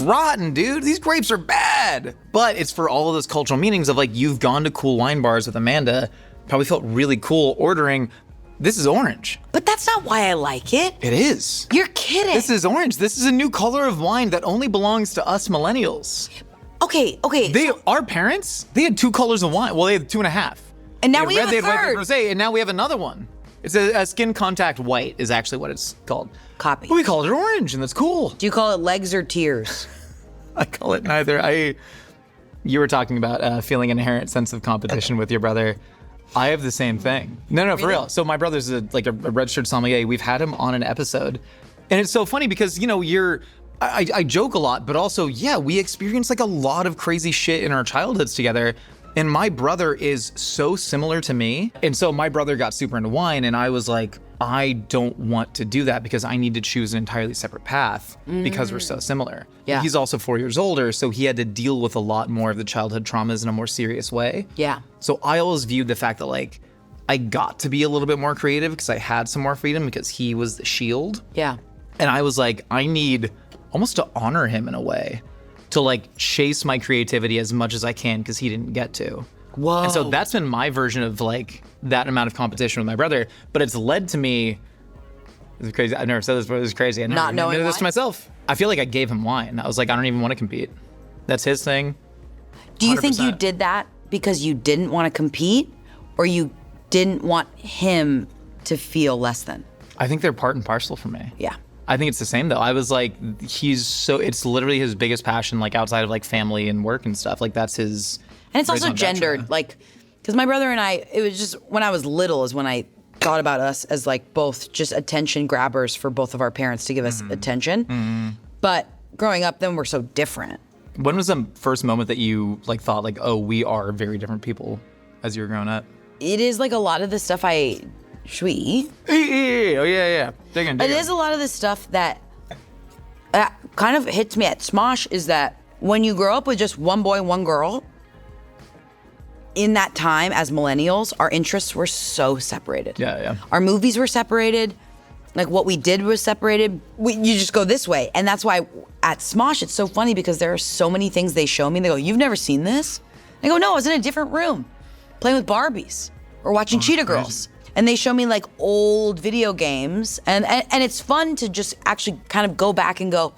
rotten, dude. These grapes are bad. But it's for all of those cultural meanings of like, you've gone to cool wine bars with Amanda, probably felt really cool ordering, this is orange. But that's not why I like it. It is. You're kidding. This is orange. This is a new color of wine that only belongs to us millennials. Okay. Our parents, they had two colors of wine. Well, they had 2.5. And now we have a red, third. White, rosé, and now we have another one. It's a skin contact white is actually what it's called. Copy. But we call it orange, and that's cool. Do you call it legs or tears? I call it neither. You were talking about feeling an inherent sense of competition with your brother. I have the same thing. No, for real. So my brother's a registered sommelier. We've had him on an episode. And it's so funny because, I joke a lot, but also, yeah, we experienced like a lot of crazy shit in our childhoods together. And my brother is so similar to me. And so my brother got super into wine, and I was like, I don't want to do that because I need to choose an entirely separate path because we're so similar. Yeah. He's also 4 years older, so he had to deal with a lot more of the childhood traumas in a more serious way. Yeah. So I always viewed the fact that like I got to be a little bit more creative because I had some more freedom because he was the shield. Yeah. And I was like, I need almost to honor him in a way, to like chase my creativity as much as I can because he didn't get to. Whoa. And so that's been my version of like that amount of competition with my brother, but it's led to me. This is crazy. I've never said this, but it was crazy. I never Not knowing admitted this why? to myself. I feel like I gave him wine. I was like, I don't even want to compete. That's his thing. Do you think you 100%. did that because you didn't want to compete, or you didn't want him to feel less than? I think they're part and parcel for me. Yeah. I think it's the same though. I was like, it's literally his biggest passion, like outside of like family and work and stuff. Like that's his. And it's also raison d'etre. gendered, like, because my brother and I, it was just when I was little is when I thought about us as like both just attention grabbers for both of our parents to give us attention. But growing up, then we're so different. When was the first moment that you like thought like, oh, we are very different people as you were growing up? It is like a lot of the stuff should we eat? Oh yeah. Dig in. It is a lot of the stuff that kind of hits me at Smosh is that when you grow up with just one boy, one girl, in that time as millennials, our interests were so separated. Yeah. Our movies were separated. Like what we did was separated. You just go this way. And that's why at Smosh, it's so funny because there are so many things they show me. They go, you've never seen this? I go, no, I was in a different room playing with Barbies or watching Cheetah Girls. And they show me like old video games. And it's fun to just actually kind of go back and go,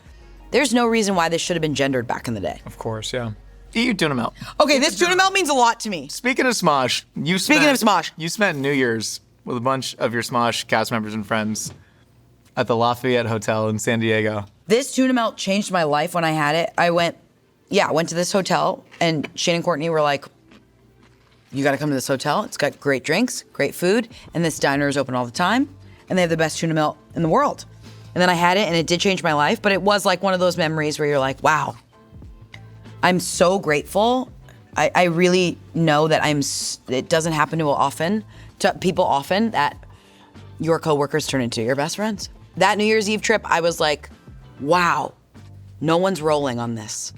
there's no reason why this should have been gendered back in the day. Of course, yeah. Eat your tuna melt. Okay, this tuna melt means a lot to me. Speaking of Smosh, you spent New Year's with a bunch of your Smosh cast members and friends at the Lafayette Hotel in San Diego. This tuna melt changed my life when I had it. I went to this hotel, and Shane and Courtney were like, you gotta come to this hotel. It's got great drinks, great food, and this diner is open all the time, and they have the best tuna melt in the world. And then I had it, and it did change my life, but it was like one of those memories where you're like, wow, I'm so grateful. I really know that it doesn't happen to people often that your coworkers turn into your best friends. That New Year's Eve trip, I was like, wow, no one's rolling on this.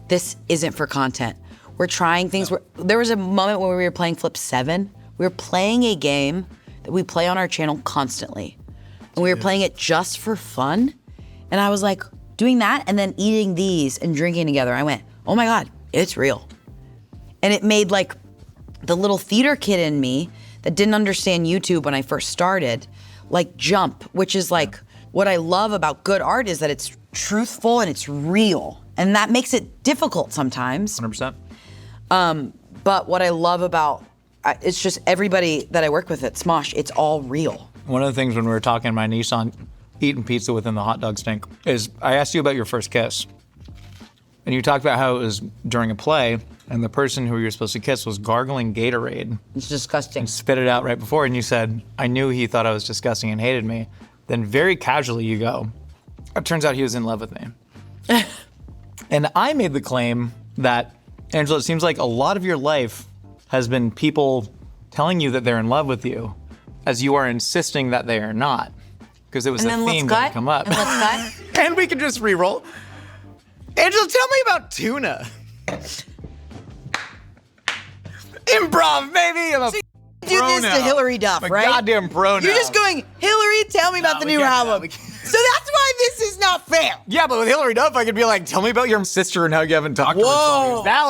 This isn't for content. We're trying things. There was a moment when we were playing Flip 7. We were playing a game that we play on our channel constantly. And we were playing it just for fun. And I was like, doing that and then eating these and drinking together. I went, oh my God, it's real. And it made like the little theater kid in me that didn't understand YouTube when I first started, like jump, which is like what I love about good art is that it's truthful and it's real. And that makes it difficult sometimes. 100%. But what I love about, it's just everybody that I work with at Smosh, it's all real. One of the things when we were talking to my niece on eating pizza within the hot dog stink is I asked you about your first kiss. And you talked about how it was during a play and the person who you were supposed to kiss was gargling Gatorade. It's disgusting. And spit it out right before. And you said, I knew he thought I was disgusting and hated me. Then very casually you go, it turns out he was in love with me. And I made the claim that, Angela, it seems like a lot of your life has been people telling you that they're in love with you as you are insisting that they are not. Because it was a theme that would come up. And let's cut. And we can just re-roll. Angela, tell me about Tuna. Improv, baby. I'm a Do this to Hillary Duff, I'm a right? goddamn pro now. You're just going, Hillary, tell me about the we new can't, album. we can't. So that's why this is not fair. Yeah, but with Hillary Duff, I could be like, tell me about your sister and how you haven't talked to her. Whoa. That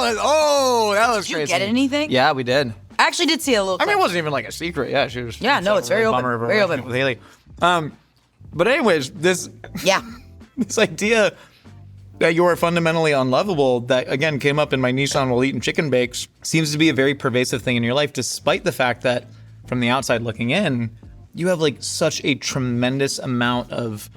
was Did you crazy. get anything? Yeah, we did. I actually did see a little I mean, it clip. wasn't even like a secret. Yeah, she was. Yeah, no, it's very open. Bummer Very open. with Haley. But anyways, this Yeah. this idea that you are fundamentally unlovable that again came up in my Nissan while eating chicken bakes seems to be a very pervasive thing in your life, despite the fact that from the outside looking in, you have like such a tremendous amount of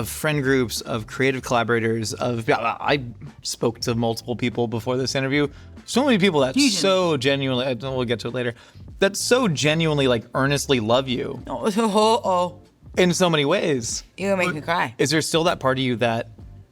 friend groups, of creative collaborators, I spoke to multiple people before this interview. So many people that so genuinely, we'll get to it later, that so genuinely, like, earnestly love you in so many ways. You're gonna make me cry. Is there still that part of you that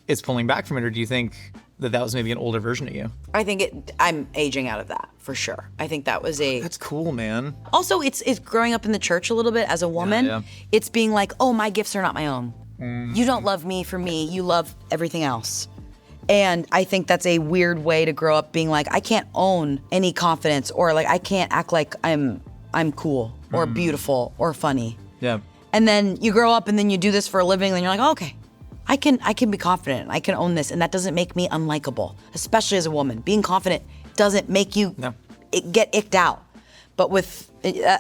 is pulling back from it, or do you think that was maybe an older version of you? I think I'm aging out of that, for sure. I think that was That's cool, man. Also, it's growing up in the church a little bit as a woman. Yeah. It's being like, oh, my gifts are not my own. You don't love me for me. You love everything else. And I think that's a weird way to grow up, being like, I can't own any confidence, or like I can't act like I'm cool or beautiful or funny. Yeah. And then you grow up and then you do this for a living, and you're like, oh, okay, I can be confident. I can own this, and that doesn't make me unlikable, especially as a woman. Being confident doesn't make you get icked out. But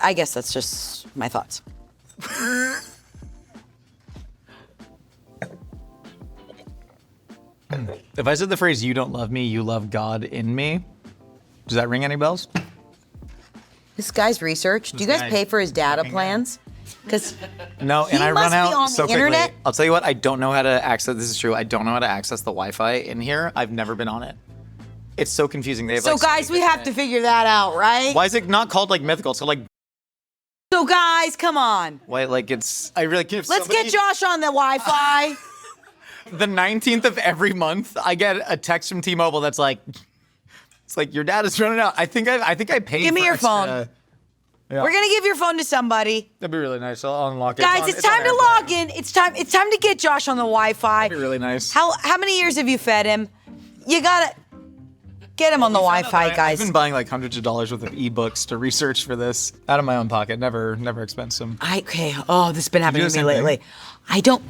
I guess that's just my thoughts. If I said the phrase, you don't love me, you love God in me, does that ring any bells? This guy's research. Do you guys pay for his data plans? Because no, and I must run be out on so the quickly. internet. I'll tell you what, I don't know how to access, this is true, I don't know how to access the Wi-Fi in here. I've never been on it. It's so confusing. They have, So guys, we have to figure that out, right? Why is it not called like Mythical? It's called like... So guys, come on. Why, like it's... I really can't... Let's get Josh on the Wi-Fi. The 19th of every month, I get a text from T-Mobile that's like, it's like, your data's running out. I think I paid Give me for your extra- phone. Yeah. We're gonna give your phone to somebody. That'd be really nice. I'll unlock it. Guys, it's time to log in. It's time to get Josh on the Wi-Fi. That'd be really nice. How many years have you fed him? You gotta get him on the Wi-Fi, guys. I've been buying like hundreds of dollars worth of ebooks to research for this out of my own pocket. Never expense them. Oh, this has been happening to me lately. Thing?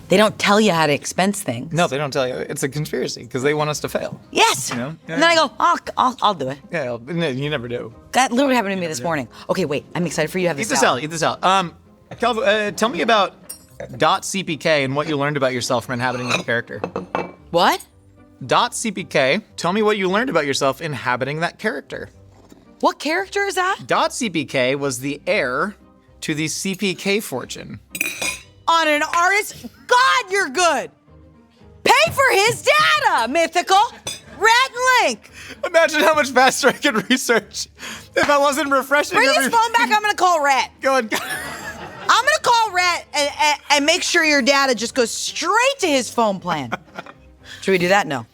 They don't tell you how to expense things. No, they don't tell you. It's a conspiracy because they want us to fail. Yes. You know? Yeah. And then I go, I'll do it. Yeah, no, you never do. That literally happened to me this morning. Okay, wait. I'm excited for you to have this Eat this out. Calvo, tell me about .cpk and what you learned about yourself from inhabiting that character. What? .cpk, tell me what you learned about yourself inhabiting that character. What character is that? .cpk was the heir to the CPK fortune. On an artist? God, you're good. Pay for his data, Mythical. Rat and Link. Imagine how much faster I could research if I wasn't refreshing Bring his phone back. I'm going to call Rat. Go on. I'm going to call Rat and make sure your data just goes straight to his phone plan. Should we do that? No.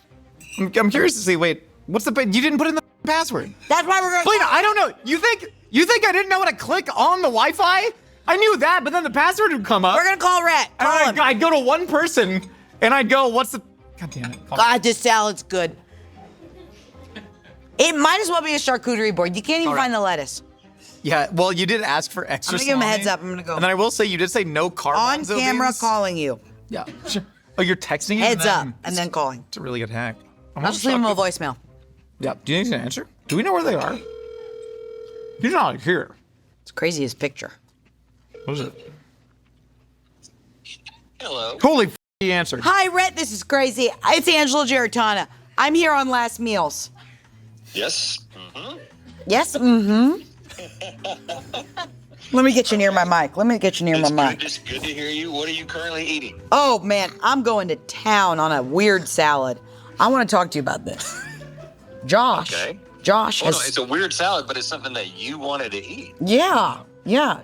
I'm curious to see, wait, what's the, you didn't put in the password. That's why we're going to Wait, I don't know. You think I didn't know how to click on the Wi-Fi? I knew that, but then the password would come up. We're going to call Rat. Call him. I'd go to one person, and I'd go, what's the... God damn it. God, this salad's good. It might as well be a charcuterie board. You can't even find the lettuce. Yeah, well, you did ask for extra I'm going to give him a salami. heads up. I'm going to go. And then I will say, you did say no On garbanzo camera beans. calling you. Yeah, sure. Oh, you're texting him? Heads up. And then calling. It's a really good hack. I'll just leave him a voicemail. Yeah, do you need an answer? Do we know where they are? He's not here. It's crazy, his picture. What is it? Hello. Holy f***, he answered. Hi, Rhett. This is crazy. It's Angela Giarratana. I'm here on Last Meals. Yes. Mm-hmm. Yes? Mm-hmm. Let me get you near my mic. It's good to hear you. What are you currently eating? Oh, man. I'm going to town on a weird salad. I want to talk to you about this. Josh. Okay. Josh Well, has... no, it's a weird salad, but it's something that you wanted to eat. Yeah.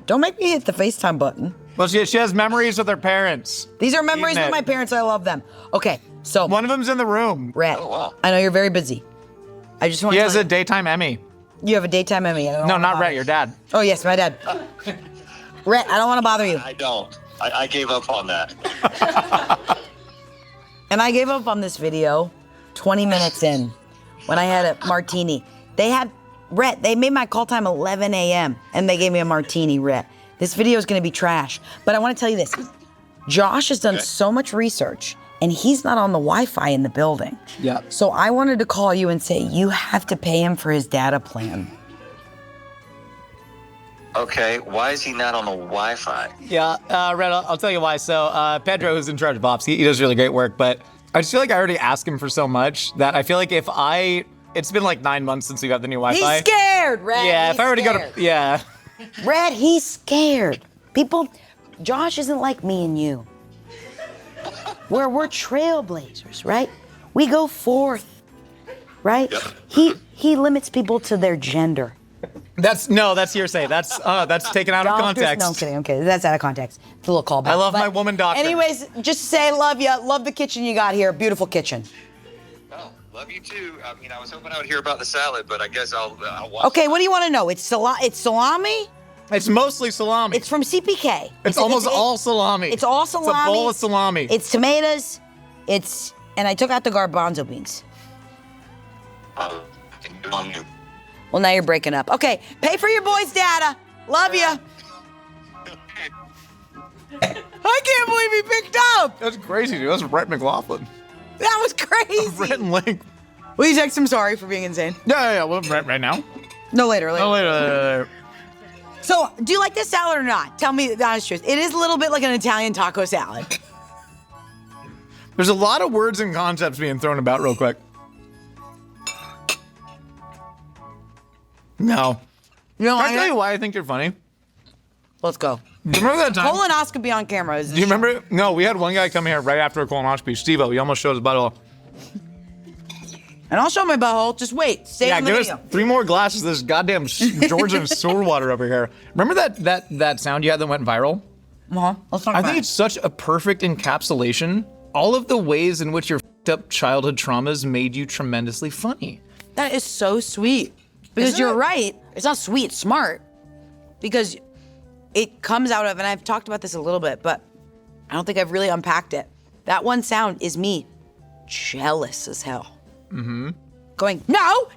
Don't make me hit the FaceTime button. Well, she has memories with her parents. These are memories Eating with it. my parents. I love them. Okay, so... One of them's in the room. Rhett, Oh, wow. I know you're very busy. I just want He to has tell a daytime Emmy. you have a daytime Emmy. No, not Rhett, your dad. Oh, yes, my dad. Rhett, I don't want to bother you. I don't. I gave up on that. And I gave up on this video 20 minutes in when I had a martini. Rhett, they made my call time 11 a.m. and they gave me a martini, Rhett. This video is going to be trash. But I want to tell you this. Josh has done so much research and he's not on the Wi-Fi in the building. Yeah. So I wanted to call you and say, you have to pay him for his data plan. Okay, why is he not on the Wi-Fi? Yeah, Rhett, I'll tell you why. So Pedro, who's in charge of ops, he does really great work, but I just feel like I already asked him for so much that I feel like it's been like 9 months since we got the new Wi-Fi. He's scared, Rhett. Yeah, He's if I were to go scared. to, yeah. Rhett, he's scared. Josh isn't like me and you. We're trailblazers, right? We go forth, right? Yep. He limits people to their gender. That's hearsay. That's taken out of context. No, I'm kidding. Okay, that's out of context. It's a little callback. I love my woman doctor. Anyways, just say love you. Love the kitchen you got here. Beautiful kitchen. Oh, love you too. I mean, I was hoping I would hear about the salad, but I guess I'll watch. Okay, what do you want to know? It's salami. It's mostly salami. It's from CPK. It's almost all salami. It's all salami. It's a bowl of salami. It's tomatoes. And I took out the garbanzo beans. Good on you. Well, now you're breaking up. Okay, pay for your boys' data. Love you. I can't believe he picked up. That's crazy, dude. That's Brett McLaughlin. That was crazy. Brett and Link. Will you text him sorry for being insane? Yeah. Well, right now. No, later. Oh, later. So, do you like this salad or not? Tell me the honest truth. It is a little bit like an Italian taco salad. There's a lot of words and concepts being thrown about real quick. No. No, Can I tell you why I think you're funny? Let's go. Do you remember that time? Colonoscopy on camera. Do you remember? No, we had one guy come here right after a colonoscopy. Steve-O, he almost showed his butthole. And I'll show my butthole. Just wait. Stay on the give video. us 3 more glasses of this goddamn Georgian sewer water over here. Remember that sound you had that went viral? Let's talk I about think it. it's such a perfect encapsulation. All of the ways in which your f***ed up childhood traumas made you tremendously funny. That is so sweet. Because Isn't you're it? right. It's not sweet, it's smart. Because it comes out of, and I've talked about this a little bit, but I don't think I've really unpacked it. That one sound is me jealous as hell. Mm-hmm. Going, no.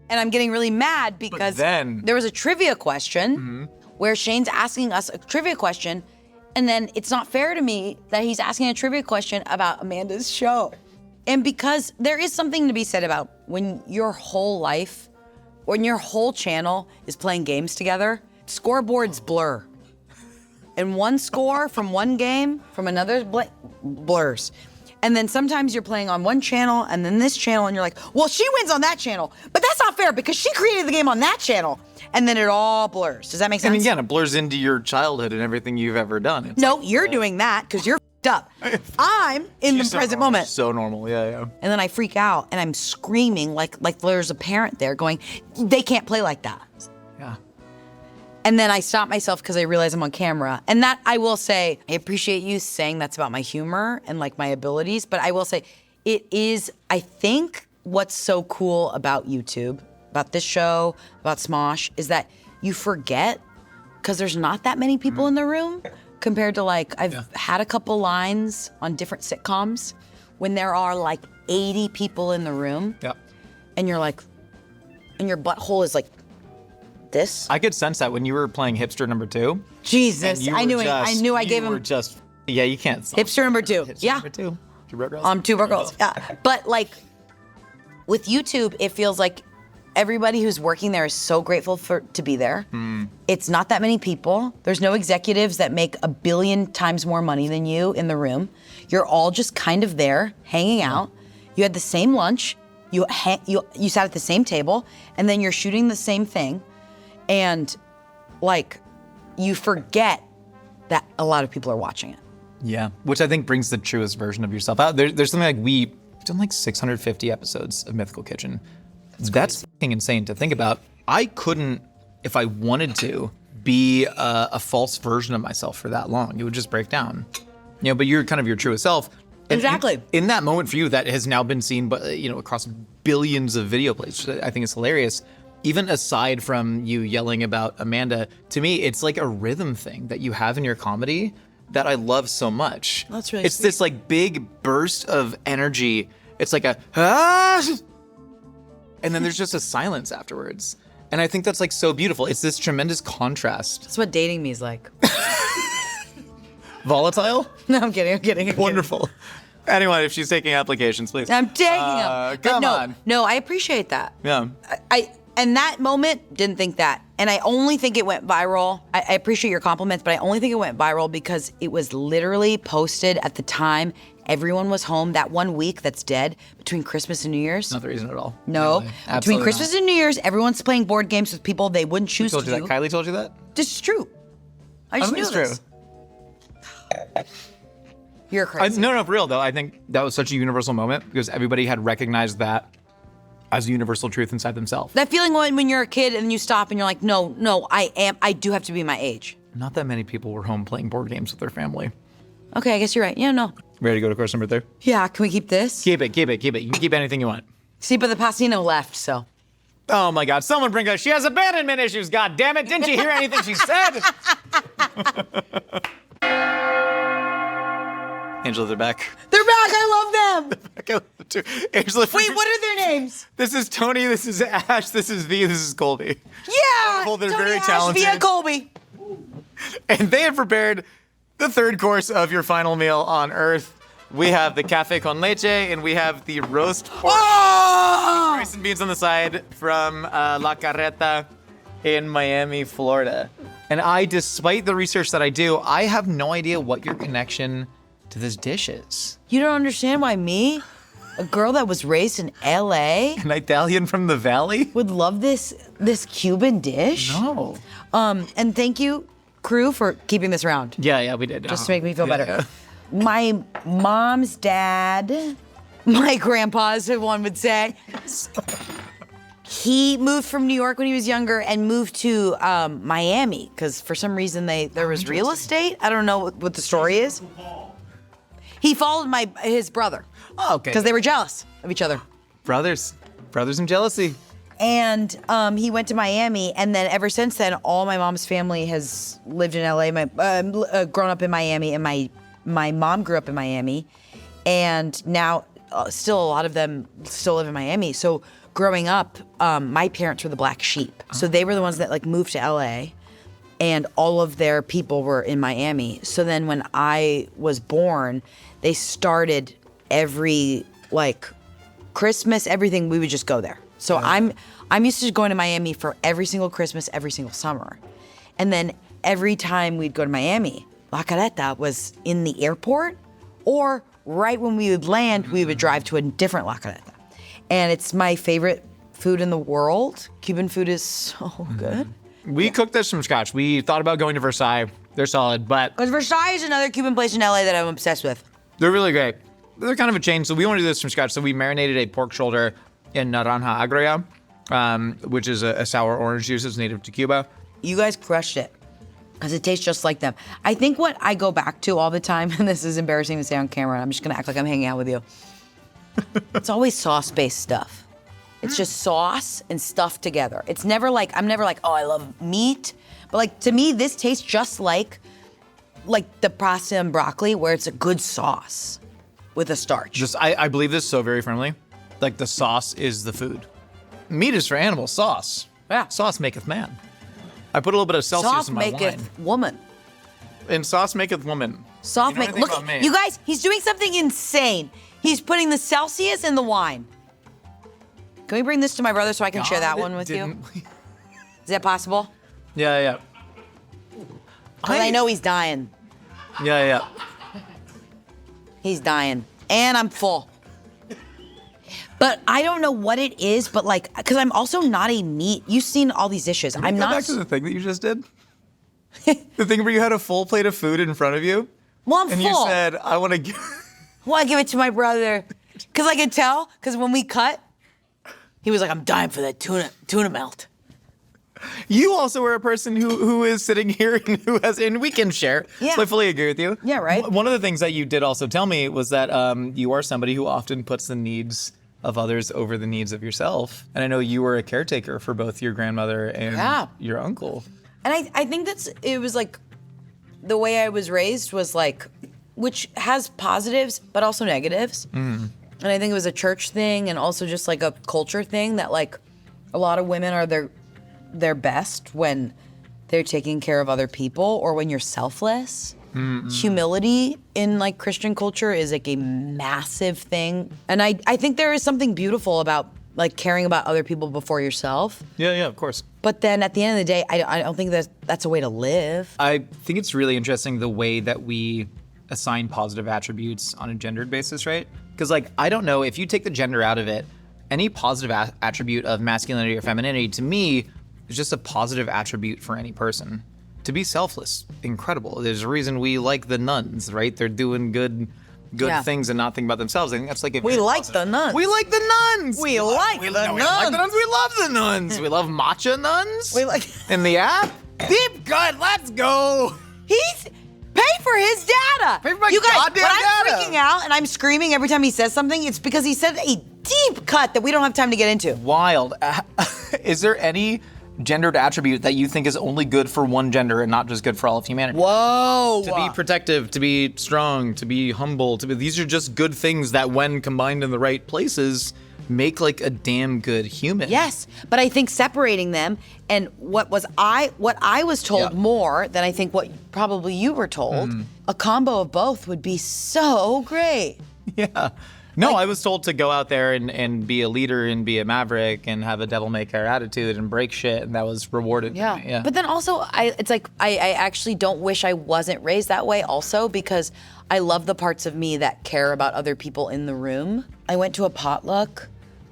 And I'm getting really mad because then- there was a trivia question where Shane's asking us a trivia question, and then it's not fair to me that he's asking a trivia question about Amanda's show. And because there is something to be said about when your whole life, when your whole channel is playing games together, scoreboards blur. And one score from one game from another blurs. And then sometimes you're playing on one channel and then this channel and you're like, well, she wins on that channel, but that's not fair because she created the game on that channel. And then it all blurs. Does that make sense? And again, it blurs into your childhood and everything you've ever done. It's No, you're doing that because you're f***ed up. I'm in the present moment. So normal, yeah. And then I freak out and I'm screaming like there's a parent there going, they can't play like that. Yeah. And then I stop myself because I realize I'm on camera. And that, I will say, I appreciate you saying that's about my humor and like my abilities, but I will say it is, I think what's so cool about YouTube, about this show, about Smosh, is that you forget because there's not that many people in the room compared to like, I've had a couple lines on different sitcoms when there are like 80 people in the room. Yeah. And you're like, and your butthole is like this. I could sense that when you were playing Hipster number 2. Jesus, You I were knew it. just- I knew I you gave were him just, yeah, you can't. hipster number 2. Hipster Yeah, number 2. 2 Broke Girls. 2 Broke Girls. Yeah, but like with YouTube, it feels like everybody who's working there is so grateful to be there. It's not that many people. There's no executives that make 1 billion times more money than you in the room. You're all just kind of there, hanging out. You had the same lunch. You sat at the same table, and then you're shooting the same thing. And like, you forget that a lot of people are watching it. Yeah, which I think brings the truest version of yourself out. There's something like we've done like 650 episodes of Mythical Kitchen. That's fucking insane to think about. I couldn't, if I wanted to, be a false version of myself for that long. It would just break down. You know, but you're kind of your truest self. And Exactly. In that moment for you, that has now been seen, across billions of video plays. Which I think is hilarious. Even aside from you yelling about Amanda, to me, it's like a rhythm thing that you have in your comedy that I love so much. That's really It's sweet. this like big burst of energy. It's like a, and then there's just a silence afterwards. And I think that's like so beautiful. It's this tremendous contrast. That's what dating me is like. Volatile? No, I'm kidding. Wonderful. Anyone, if she's taking applications, please. I'm taking them. Come no, on. No, I appreciate that. Yeah. I in that moment didn't think that. And I only think it went viral. I appreciate your compliments, but I only think it went viral because it was literally posted at the time everyone was home that 1 week that's dead between Christmas and New Year's. Not the reason at all. No. Really. Between Absolutely Christmas not. and New Year's, everyone's playing board games with people they wouldn't choose Told to you do. that? Kylie told you that? This is true. I just think knew it's this. true. You're crazy. No, for real though. I think that was such a universal moment because everybody had recognized that as a universal truth inside themselves. That feeling when you're a kid and you stop and you're like, no, I do have to be my age. Not that many people were home playing board games with their family. Okay, I guess you're right. Yeah, no. Ready to go to course number 3? Yeah, can we keep this? Keep it. You can keep anything you want. See, but the Pacino left, so. Oh my God, someone bring her. She has abandonment issues, God damn it. Didn't you hear anything she said? Angela, they're back. They're back, I love them. Angela, Wait, what are their names? This is Tony, this is Ash, this is V, this is Colby. Yeah, Well, they're Tony, very Ash, talented. Via Colby. And they have prepared the third course of your final meal on Earth. We have the cafe con leche, and we have the roast pork. Oh! Rice and beans on the side from La Carreta in Miami, Florida. And I, despite the research that I do, I have no idea what your connection to this dish is. You don't understand why me, a girl that was raised in LA, An Italian from the Valley? would love this Cuban dish? No. And thank you, crew, for keeping this around. Yeah, we did. Just to make me feel better. Yeah. My mom's dad, my grandpa, as one would say, he moved from New York when he was younger and moved to Miami because for some reason there was real estate. I don't know what the story is. He followed his brother. Oh, okay. Because they were jealous of each other. Brothers and jealousy. And he went to Miami, and then ever since then, all my mom's family has lived in LA. Grown up in Miami, and my mom grew up in Miami, and now still a lot of them still live in Miami. So growing up, my parents were the black sheep. So they were the ones that like moved to LA, and all of their people were in Miami. So then when I was born, they started every like Christmas, everything, we would just go there. So I'm used to going to Miami for every single Christmas, every single summer. And then every time we'd go to Miami, La Carreta was in the airport, or right when we would land, we would drive to a different La Carreta. And it's my favorite food in the world. Cuban food is so good. We cooked this from scratch. We thought about going to Versailles. They're solid, but Because Versailles is another Cuban place in LA that I'm obsessed with. they're really great. They're kind of a chain, so we want to do this from scratch. So we marinated a pork shoulder in naranja agria, which is a sour orange juice that's native to Cuba. You guys crushed it. Because it tastes just like them. I think what I go back to all the time, and this is embarrassing to say on camera, and I'm just gonna act like I'm hanging out with you. It's always sauce-based stuff. It's just sauce and stuff together. It's never like, I'm never like, oh, I love meat. But like, to me, this tastes just like the pasta and broccoli, where it's a good sauce with a starch. I believe this so very firmly. Like the sauce is the food. Meat is for animals, sauce. Yeah. Sauce maketh man. I put a little bit of Celsius Sauce in my maketh wine. woman. And sauce maketh woman. Sauce You know make anything look, about me? you guys, he's doing something insane. He's putting the Celsius in the wine. Can we bring this to my brother so I can share that one with you? Is that possible? Yeah. Because I know he's dying. Yeah. He's dying. And I'm full. But I don't know what it is, but like, because I'm also not a meat. You've seen all these dishes. I'm Go not. back to the thing that you just did. The thing where you had a full plate of food in front of you, Well, I'm and full. you said, "I want to give." Well, I give it to my brother. Because I could tell, because when we cut, he was like, I'm dying for that tuna melt. You also are a person who is sitting here and who has, and we can share. Yeah. So I fully agree with you. Yeah, right. One of the things that you did also tell me was that you are somebody who often puts the needs of others over the needs of yourself. And I know you were a caretaker for both your grandmother and your uncle. And I think it was like, the way I was raised was like, which has positives, but also negatives. And I think it was a church thing and also just like a culture thing that like a lot of women are their best when they're taking care of other people or when you're selfless. Humility in like Christian culture is like a massive thing. And I think there is something beautiful about like caring about other people before yourself. Yeah, of course. But then at the end of the day, I don't think that's a way to live. I think it's really interesting the way that we assign positive attributes on a gendered basis, right? Because like, I don't know, if you take the gender out of it, any positive attribute of masculinity or femininity, to me, is just a positive attribute for any person. To be selfless, incredible. There's a reason we like the nuns, right? They're doing good good Yeah. things and not think about themselves. I think that's like a We very like positive- the nuns. We like the nuns. We like the We like nuns. the nuns. We love the nuns. We love matcha nuns. We like- in the app. Deep cut. Let's go. He's pay for his data. Pay for my you guys, goddamn when I'm data. freaking out and I'm screaming every time he says something, it's because he said a deep cut that we don't have time to get into. Wild. Is there any gendered attribute that you think is only good for one gender and not just good for all of humanity? Whoa. To be protective, to be strong, to be humble, these are just good things that when combined in the right places make like a damn good human. Yes, but I think separating them and what I was told Yeah. more than I think what probably you were told, a combo of both would be so great. Yeah. No, I was told to go out there and be a leader and be a maverick and have a devil may care attitude and break shit, and that was rewarded. Yeah. But then also, I actually don't wish I wasn't raised that way also, because I love the parts of me that care about other people in the room. I went to a potluck,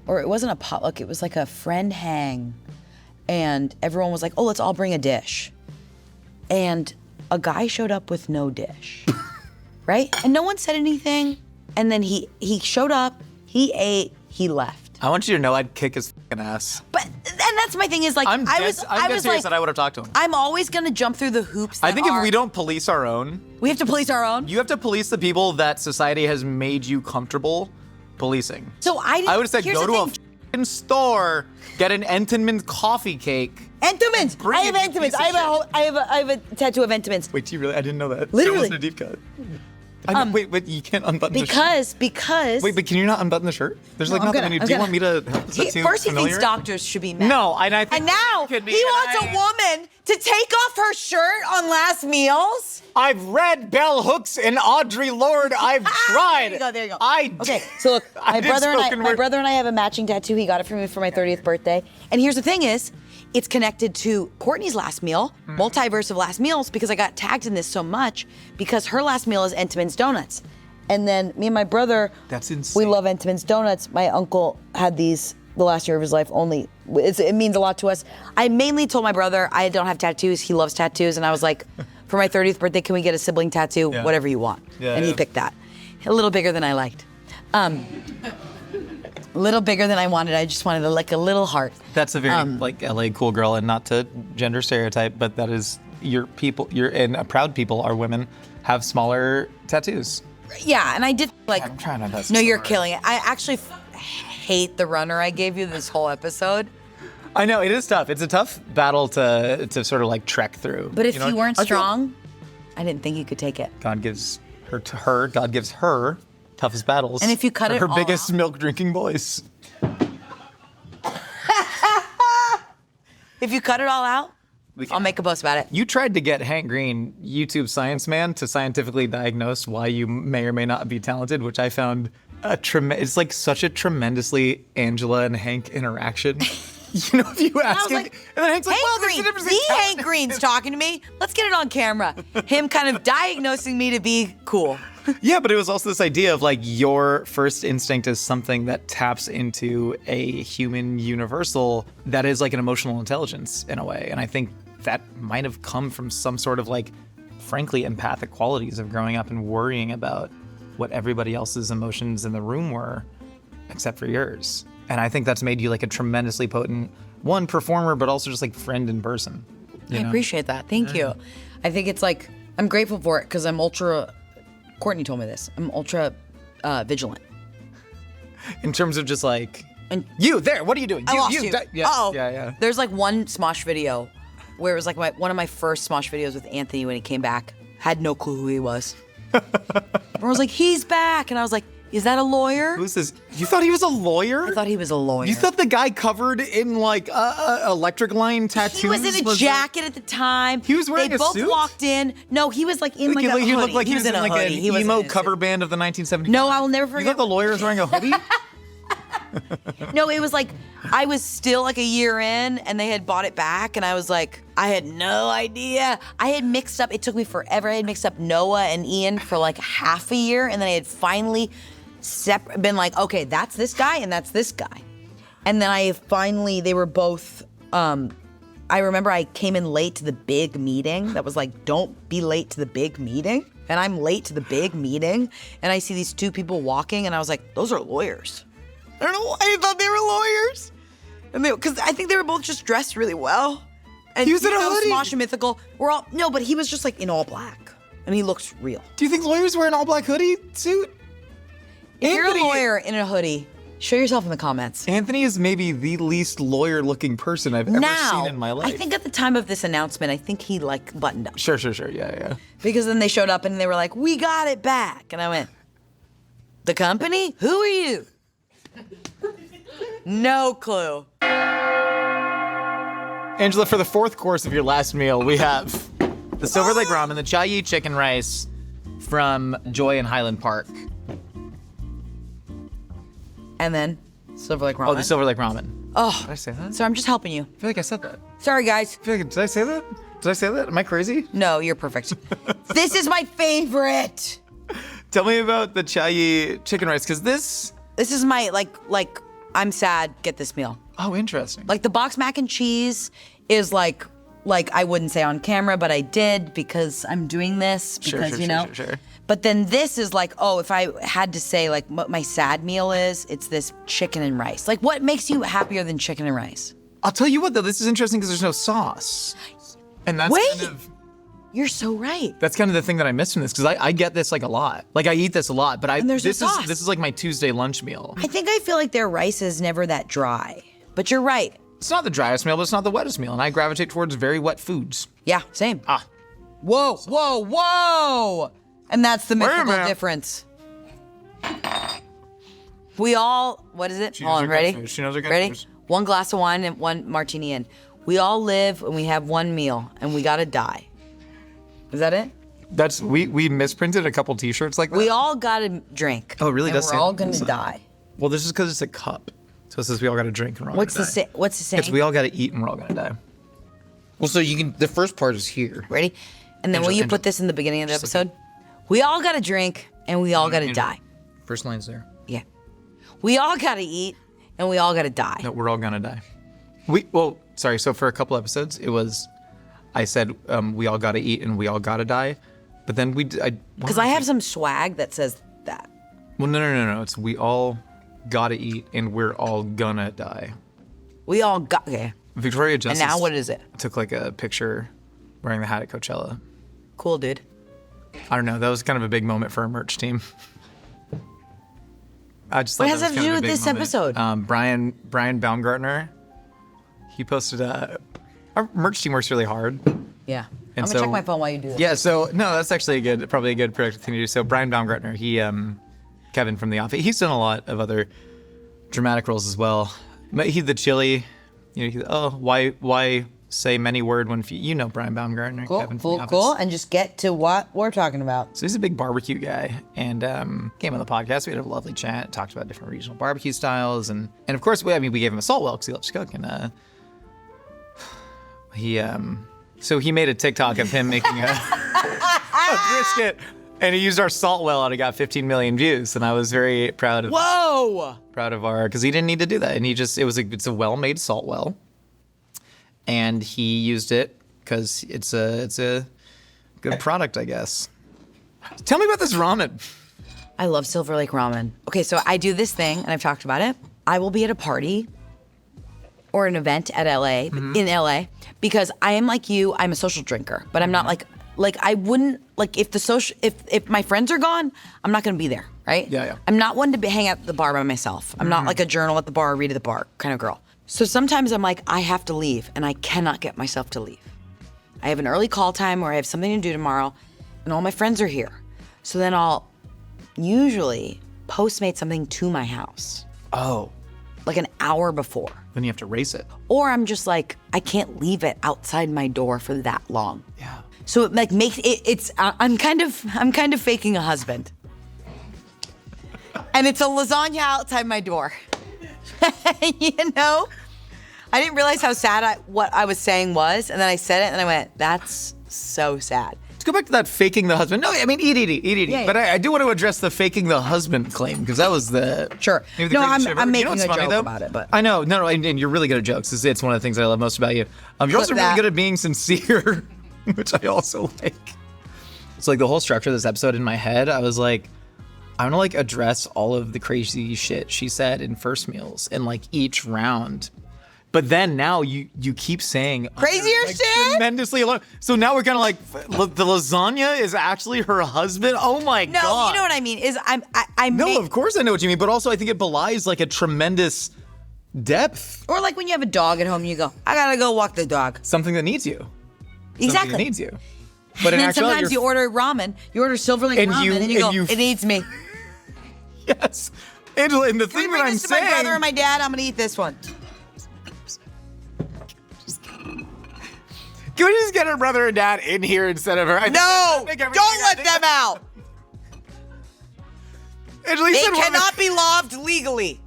or it wasn't a potluck, it was like a friend hang. And everyone was like, oh, let's all bring a dish. And a guy showed up with no dish, right? And no one said anything. And then he showed up, he ate, he left. I want you to know I'd kick his fucking ass. But, and that's my thing is like, I'm I dead was serious like, that I would have talked to him. I'm always gonna jump through the hoops. I that think if are- we don't police our own, we have to police our own. you have to police the people that society has made you comfortable policing. So I would have said here's go the to a thing. fucking store, get an Entenmans coffee cake. Entenmans. Bring I have it, you Entenmans. piece of I have a tattoo of Entenmans. Wait, do you really? I didn't know that. Literally. It wasn't a deep cut. I know, wait, you can't unbutton the shirt. Because Wait, but can you not unbutton the shirt? There's like I'm nothing gonna- on you. I'm Do you gonna- want me to help? Is that too first he thinks familiar? doctors should be men. No, and I think And now it could be, he and wants a woman to take off her shirt on last meals. I've read Bell Hooks and Audre Lorde. I've tried. There you go. I Okay, so look, I my did brother spoken word. and I have a matching tattoo. He got it for me for my 30th birthday. And here's the thing is, it's connected to Courtney's last meal, multiverse of last meals, because I got tagged in this so much because her last meal is Entenmans donuts. And then me and my brother, That's we insane. love Entenmans donuts. My uncle had these the last year of his life only. It means a lot to us. I mainly told my brother I don't have tattoos. He loves tattoos. And I was like, for my 30th birthday, can we get a sibling tattoo? Yeah. Whatever you want. Yeah, and he yeah. picked that. A little bigger than I liked. A little bigger than I wanted. I just wanted like a little heart. That's a very like LA cool girl, and not to gender stereotype, but that is your people. And proud people are women have smaller tattoos. Yeah, and I did like. I'm trying my best. No, you're killing it. I actually hate the runner I gave you this whole episode. I know it is tough. It's a tough battle to sort of like trek through. But if know? you weren't I feel- strong, I didn't think you could take it. God gives her to her. God gives her toughest battles. And if you cut for it her all biggest out- milk drinking boys. If you cut it all out, I'll make a post about it. You tried to get Hank Green, YouTube science man, to scientifically diagnose why you may or may not be talented, which I found it's like such a tremendously Angela and Hank interaction. You know, if you I ask was him, like, and then Hank's like, Hank well, there's a Green, difference the between talent Hank Green's talking to me. Let's get it on camera. Him kind of diagnosing me to be cool. Yeah, but it was also this idea of like your first instinct is something that taps into a human universal that is like an emotional intelligence in a way. And I think that might have come from some sort of like, frankly, empathic qualities of growing up and worrying about what everybody else's emotions in the room were, except for yours. And I think that's made you like a tremendously potent, one, performer, but also just like friend in person. I appreciate that. Thank you. I think it's like, I'm grateful for it because I'm ultra, Courtney told me this, I'm ultra vigilant. In terms of just like, And you there, what are you doing? I lost you. Yeah, Uh-oh. yeah. There's like one Smosh video where it was like one of my first Smosh videos with Anthony when he came back. Had no clue who he was. Everyone was like, he's back. And I was like, is that a lawyer? Who's this? You thought he was a lawyer? I thought he was a lawyer. You thought the guy covered in like electric line tattoos? He was in a jacket at the time. He was wearing they a both suit? walked in. No, he was like in like a hoodie. He looked like he was in a like hoodie. an He wasn't emo in a cover suit. band of the 1970s. No, I will never You forget. thought the lawyer was wearing a hoodie? No, it was like I was still like a year in and they had bought it back and I was like, I had no idea. I had mixed up, it took me forever. I had mixed up Noah and Ian for like half a year and then I had finally been like, okay, that's this guy and that's this guy. And then they were both, I remember I came in late to the big meeting that was like, don't be late to the big meeting. and I'm late to the big meeting, and I see these two people walking, and I was like, those are lawyers. I don't know why I thought they were lawyers. And because I think they were both just dressed really well. And He was in a hoodie. Smosh and Mythical were all, no, but he was just like in all black, and he looks real. Do you think lawyers wear an all black hoodie suit? If you're a lawyer in a hoodie, show yourself in the comments. Anthony is maybe the least lawyer-looking person I've ever seen in my life. I think at the time of this announcement, I think he like buttoned up. Sure. Yeah. Because then they showed up and they were like, we got it back. And I went, the company? Who are you? No clue. Angela, for the fourth course of your last meal, we have the Silverlake Ramen, the Chai chicken rice from Joy in Highland Park. And then Silverlake Ramen. Oh, the Silverlake Ramen. Oh, Did I say that? so I'm just helping you. I feel like I said that. Sorry, guys. Did I say that? Did I say that? Am I crazy? No, you're perfect. This is my favorite. Tell me about the Chai chicken rice, because this... This is my, like, I'm sad, get this meal. Oh, interesting. Like, the box mac and cheese is like I wouldn't say on camera, but I did because I'm doing this because, Sure. But then this is like, oh, if I had to say like what my sad meal is, it's this chicken and rice. Like, what makes you happier than chicken and rice? I'll tell you what, though, this is interesting because there's no sauce. And that's Wait. kind of... You're so right. That's kind of the thing that I miss from this, because I get this like a lot. Like I eat this a lot, but And there's no this sauce. is like my Tuesday lunch meal. I think I feel like their rice is never that dry. But you're right. It's not the driest meal, but it's not the wettest meal, and I gravitate towards very wet foods. Yeah, same. Ah. Whoa. And that's the mythical minute. difference. We all, what is it? She Hold knows on, her ready? catchphrase. She knows her Ready? catchphrase. One glass of wine and one martini in. We all live and we have one meal and we gotta die. Is that it? That's we misprinted a couple T-shirts like that. We all gotta drink. Oh, it really and does we're say all that. gonna die. Well, this is because it's a cup, so it says we all got to drink and we're all What's gonna die. What's the saying? It's we all got to eat and we're all gonna die. Well, so you can. The first part is here. Ready? And then will you put this in the beginning of the episode? We all gotta drink and we all gotta die. First line's there. Yeah. We all gotta eat and we all gotta die. No, we're all gonna die. Sorry. So for a couple episodes, it was, I said we all got to eat and we all got to die, but then Because I have some swag that says that. Well, no. It's we all got to eat and we're all gonna die. We all got, okay. Victoria Justice. And now what is it? Took like a picture wearing the hat at Coachella. Cool, dude. I don't know. That was kind of a big moment for our merch team. I just What thought has that was that to kind do of a with big this moment. episode? Brian Baumgartner, he posted our merch team works really hard. Yeah. And I'm gonna so- check my phone while you do that. Yeah, so no, that's actually probably a good productive thing to do. So Brian Baumgartner, he Kevin from The Office, he's done a lot of other dramatic roles as well. But he's the chili, why say many word when you know Brian Baumgartner, Kevin from The Office. Cool. And just get to what we're talking about. So he's a big barbecue guy, and came on the podcast. We had a lovely chat, talked about different regional barbecue styles, and of course, we gave him a salt well because he loves to cook, and he made a TikTok of him making a brisket, and he used our salt well, and it got 15 million views, and I was very proud of Whoa! because he didn't need to do that, and it's a well-made salt well, and he used it because it's a good product, I guess. Tell me about this ramen. I love Silverlake Ramen. Okay, so I do this thing, and I've talked about it. I will be at a party or an event at in LA, because I am like you, I'm a social drinker, but I'm not like I wouldn't, like if my friends are gone, I'm not gonna be there, right? Yeah. I'm not one to hang out at the bar by myself. I'm not like a journal at the bar, read at the bar kind of girl. So sometimes I'm like, I have to leave, and I cannot get myself to leave. I have an early call time or I have something to do tomorrow, and all my friends are here. So then I'll usually Postmate something to my house, Oh, like an hour before. then you have to race it. Or I'm just like, I can't leave it outside my door for that long. Yeah. So it like makes it's I'm kind of faking a husband. And it's a lasagna outside my door. You know? I didn't realize how sad what I was saying was, and then I said it and I went, that's so sad. Let's go back to that faking the husband. No, I mean eat. Yeah, But I do want to address the faking the husband claim, because that was the Sure. maybe the No, greatest shit ever. I'm You making know what's a funny, joke though? about it, but I know, no, and you're really good at jokes. It's one of the things that I love most about you. You're also really that. good at being sincere, which I also like. So like the whole structure of this episode in my head, I was like, I want to like address all of the crazy shit she said in first meals in like each round. But then now you keep saying Crazier like, shit? tremendously alone. So now we're kind of like the lasagna is actually her husband. Oh my No, god! you know what I mean. No, of course I know what you mean. But also I think it belies like a tremendous depth. Or like when you have a dog at home, and you go, I gotta go walk the dog. Something that needs you. Something Exactly. that needs you. But And in then actuality, sometimes you order ramen. You order Silverlake And ramen, you- and you go, and you- it needs me. yes, Angela. And the Can we thing bring that I'm this to my brother saying. and my dad? I'm gonna eat this one. Can we just get her brother and dad in here instead of her? No! Don't let them out! Angela, you They said one of the- cannot be loved legally.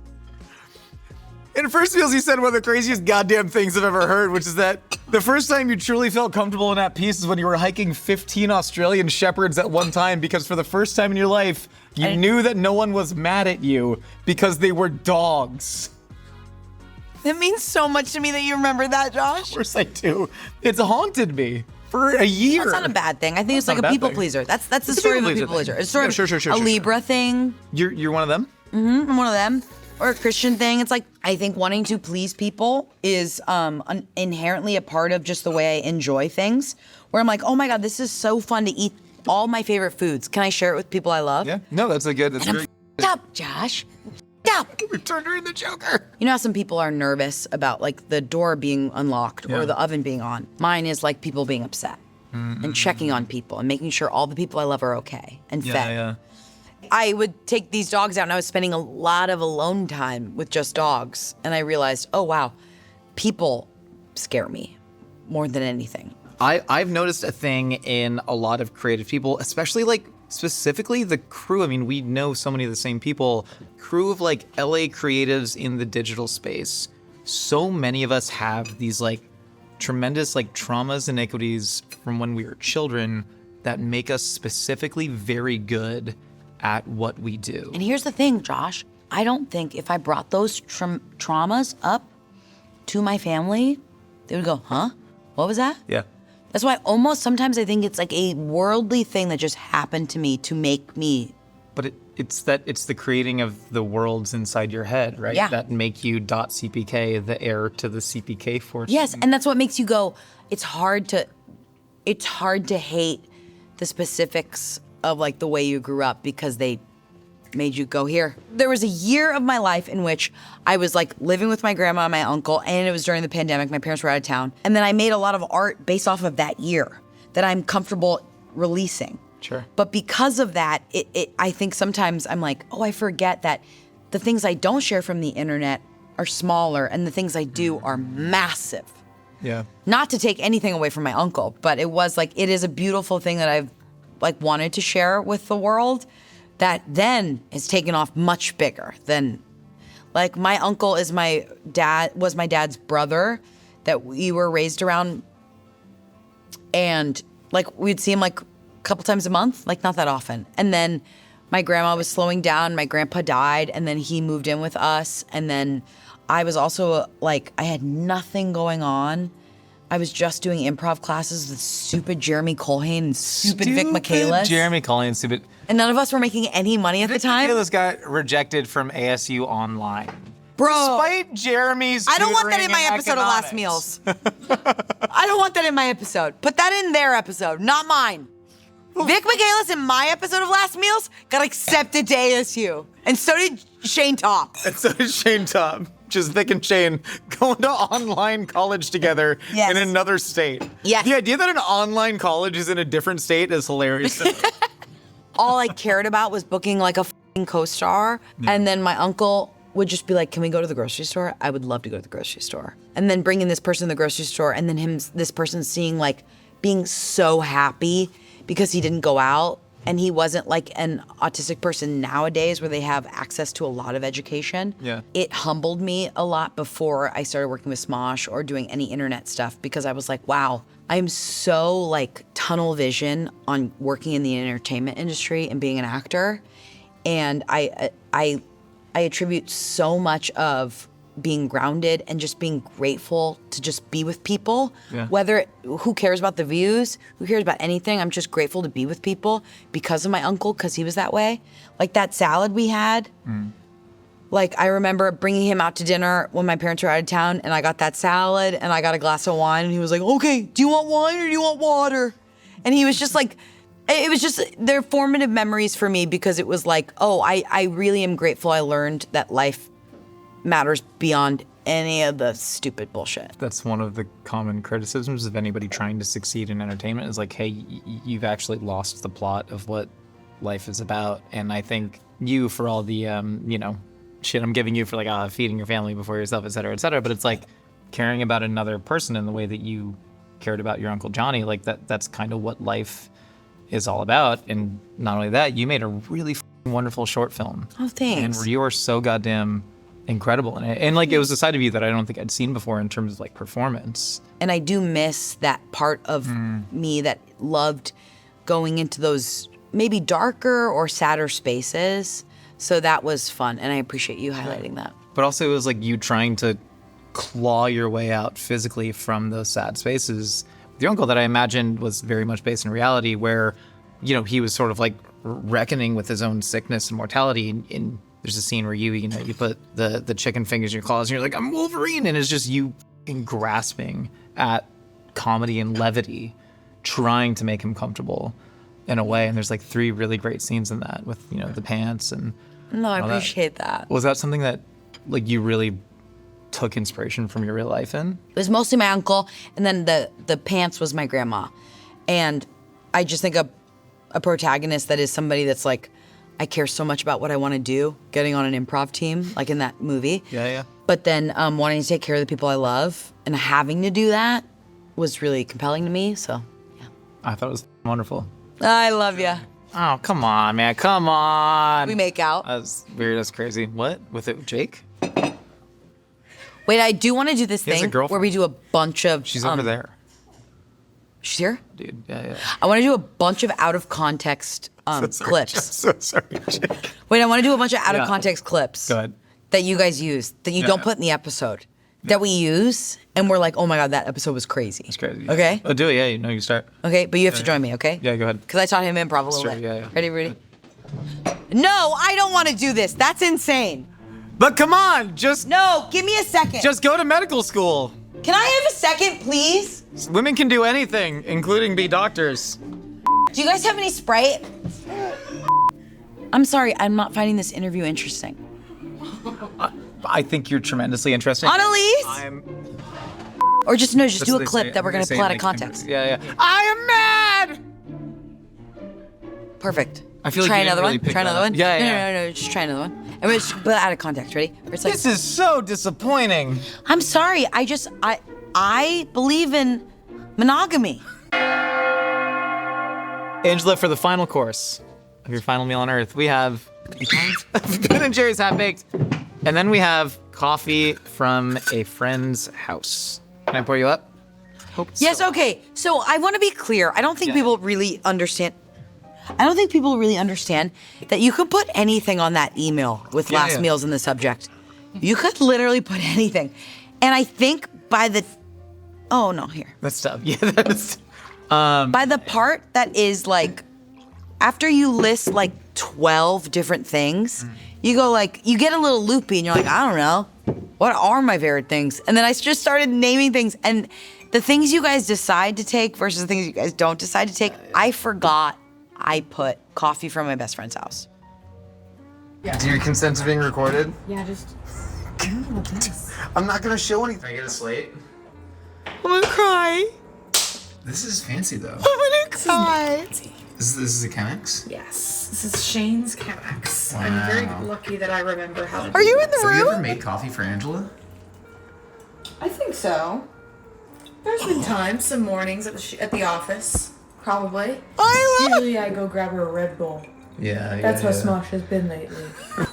In First Meals, you said one of the craziest goddamn things I've ever heard, which is that the first time you truly felt comfortable and at peace is when you were hiking 15 Australian shepherds at one time, because for the first time in your life, you knew that no one was mad at you because they were dogs. It means so much to me that you remember that, Josh. Of course I do. It's haunted me for a year. That's not a bad thing. I think it's That's like not a a bad people thing. pleaser. That's the It's a story of a people people pleaser pleaser. thing. It's sort Yeah, of sure, a sure. Libra thing. You're one of them? I'm one of them. Or a Christian thing. It's like, I think wanting to please people is inherently a part of just the way I enjoy things. Where I'm like, oh my God, this is so fun to eat all my favorite foods. Can I share it with people I love? Yeah. No, that's a good. That's great. Stop, Josh. Stop. We turned her into Joker. You know how some people are nervous about like the door being unlocked Yeah. or the oven being on? Mine is like people being upset and checking on people and making sure all the people I love are okay and fed. Yeah. I would take these dogs out and I was spending a lot of alone time with just dogs. And I realized, oh wow, people scare me more than anything. I've noticed a thing in a lot of creative people, especially like specifically the crew. I mean, we know so many of the same people. Crew of like LA creatives in the digital space. So many of us have these like tremendous like traumas and inequities from when we were children that make us specifically very good at what we do. And here's the thing, Josh. I don't think if I brought those traumas up to my family, they would go, huh? What was that? Yeah. That's why almost sometimes I think it's like a worldly thing that just happened to me to make me. But it's the creating of the worlds inside your head, right? Yeah. That make you .cpk, the heir to the CPK fortune. Yes, and that's what makes you go, it's hard to hate the specifics of like the way you grew up because they made you go here. There was a year of my life in which I was like living with my grandma and my uncle, and it was during the pandemic. My parents were out of town. And then I made a lot of art based off of that year that I'm comfortable releasing. Sure. But because of that, I think sometimes I'm like, oh, I forget that the things I don't share from the internet are smaller and the things I do are massive. Yeah. Not to take anything away from my uncle, but it was like, it is a beautiful thing that I've like wanted to share with the world that then has taken off much bigger than, like, my uncle was my dad's brother that we were raised around, and like we'd see him like a couple times a month, like not that often. And then my grandma was slowing down, my grandpa died, and then he moved in with us, and then I was also like, I had nothing going on. I was just doing improv classes with stupid Jeremy Colhane and stupid Vic Michaelis. Jeremy Colhane, stupid. And none of us were making any money at the time. Michaelis got rejected from ASU Online. Bro, Despite Jeremy's I don't want that in tutoring my episode of Last economics. Meals. I don't want that in my episode. Put that in their episode, not mine. Vic Michaelis in my episode of Last Meals got accepted to ASU. And so did Shane Top. And so is Shane Top. Just Vic and Shane going to online college together Yes. in another state. Yes. The idea that an online college is in a different state is hilarious. All I cared about was booking like a f***ing co-star. And then my uncle would just be like, can we go to the grocery store? I would love to go to the grocery store. And then bringing this person to the grocery store, and then this person seeing like being so happy because he didn't go out. And he wasn't like an autistic person nowadays where they have access to a lot of education. Yeah. It humbled me a lot before I started working with Smosh or doing any internet stuff, because I was like, wow, I'm so like tunnel vision on working in the entertainment industry and being an actor. And I attribute so much of being grounded and just being grateful to just be with people. Yeah. Who cares about the views? Who cares about anything? I'm just grateful to be with people because of my uncle, because he was that way. Like that salad we had. Like I remember bringing him out to dinner when my parents were out of town, and I got that salad and I got a glass of wine, and he was like, okay, do you want wine or do you want water? And he was just like, it was just, they're formative memories for me because it was like, oh, I really am grateful I learned that life matters beyond any of the stupid bullshit. That's one of the common criticisms of anybody trying to succeed in entertainment is like, hey, you've actually lost the plot of what life is about. And I think you, for all the, shit I'm giving you for like feeding your family before yourself, et cetera, but it's like caring about another person in the way that you cared about your Uncle Johnny, like that's kind of what life is all about. And not only that, you made a really wonderful short film. Oh, thanks. And you are so goddamn incredible in it. And like it was a side of you that I don't think I'd seen before in terms of like performance. And I do miss that part of me that loved going into those maybe darker or sadder spaces. So that was fun, and I appreciate you highlighting that. But also it was like you trying to claw your way out physically from those sad spaces. The uncle that I imagined was very much based in reality where, he was sort of like reckoning with his own sickness and mortality. And there's a scene where you put the chicken fingers in your claws and you're like, I'm Wolverine. And it's just you grasping at comedy and levity, trying to make him comfortable in a way. And there's like 3 really great scenes in that with, the pants and No, I all that. appreciate that. Was that something that like you really took inspiration from your real life in? It was mostly my uncle, and then the pants was my grandma. And I just think a protagonist that is somebody that's like, I care so much about what I want to do, getting on an improv team, like in that movie. Yeah. But then wanting to take care of the people I love and having to do that was really compelling to me, so yeah. I thought it was wonderful. I love you. Oh, come on, man. Come on. We make out. That's weird. That's crazy. What? With it, Jake? Wait, I do want to do this He has a thing girlfriend. where we do a bunch of... She's over there. She's here? Dude, yeah. I want to do a bunch of out-of-context clips. So sorry, Jake. Wait, I want to do a bunch of out-of-context clips. Go ahead. That you guys use, that you don't put in the episode. That we use, and we're like, oh my God, that episode was crazy. It's crazy. Okay? Oh, do it. Yeah, you start. Okay, but you have to join me, okay? Yeah, go ahead. Because I taught him improv a little Sure, bit. yeah. Ready, Rudy? No, I don't want to do this. That's insane. But come on, just No, give me a second. go to medical school. Can I have a second, please? Women can do anything, including be doctors. Do you guys have any Sprite? I'm sorry, I'm not finding this interview interesting. I think you're tremendously interesting. Annalise? I'm. Or just do That's a what they clip say- that we're going to they pull say out in of like- context. Yeah. I am mad. Perfect. I feel like try you didn't another really one. pick Try that another up. one. Yeah. No. Just try another one. And we're just put it out of context. Ready? Where it's like, This is so disappointing. I'm sorry. I believe in monogamy. Angela, for the final course of your final meal on Earth, we have Ben and Jerry's Half Baked, and then we have coffee from a friend's house. Can I pour you up? Hope so. Yes. Okay. So I want to be clear. I don't think people really understand. I don't think people really understand that you could put anything on that email with last meals in the subject. You could literally put anything. And I think by the, oh no, here. That's tough. Yeah, that's. By the part that is like, after you list like 12 different things, you go like, you get a little loopy and you're like, I don't know, what are my favorite things? And then I just started naming things, and the things you guys decide to take versus the things you guys don't decide to take, I forgot I put coffee from my best friend's house. Do you consent to being recorded? Yeah, just. I'm not gonna show anything. Can I get a slate? I'm gonna cry. This is fancy though. I'm gonna cry. This is a Chemex? Yes, this is Shane's Chemex. Wow. I'm very lucky that I remember how to. Are you in the Have you ever room? made coffee for Angela? I think so. There's been times, some mornings at the office, probably. Usually I go grab her a Red Bull. Yeah. That's how Smosh has been lately.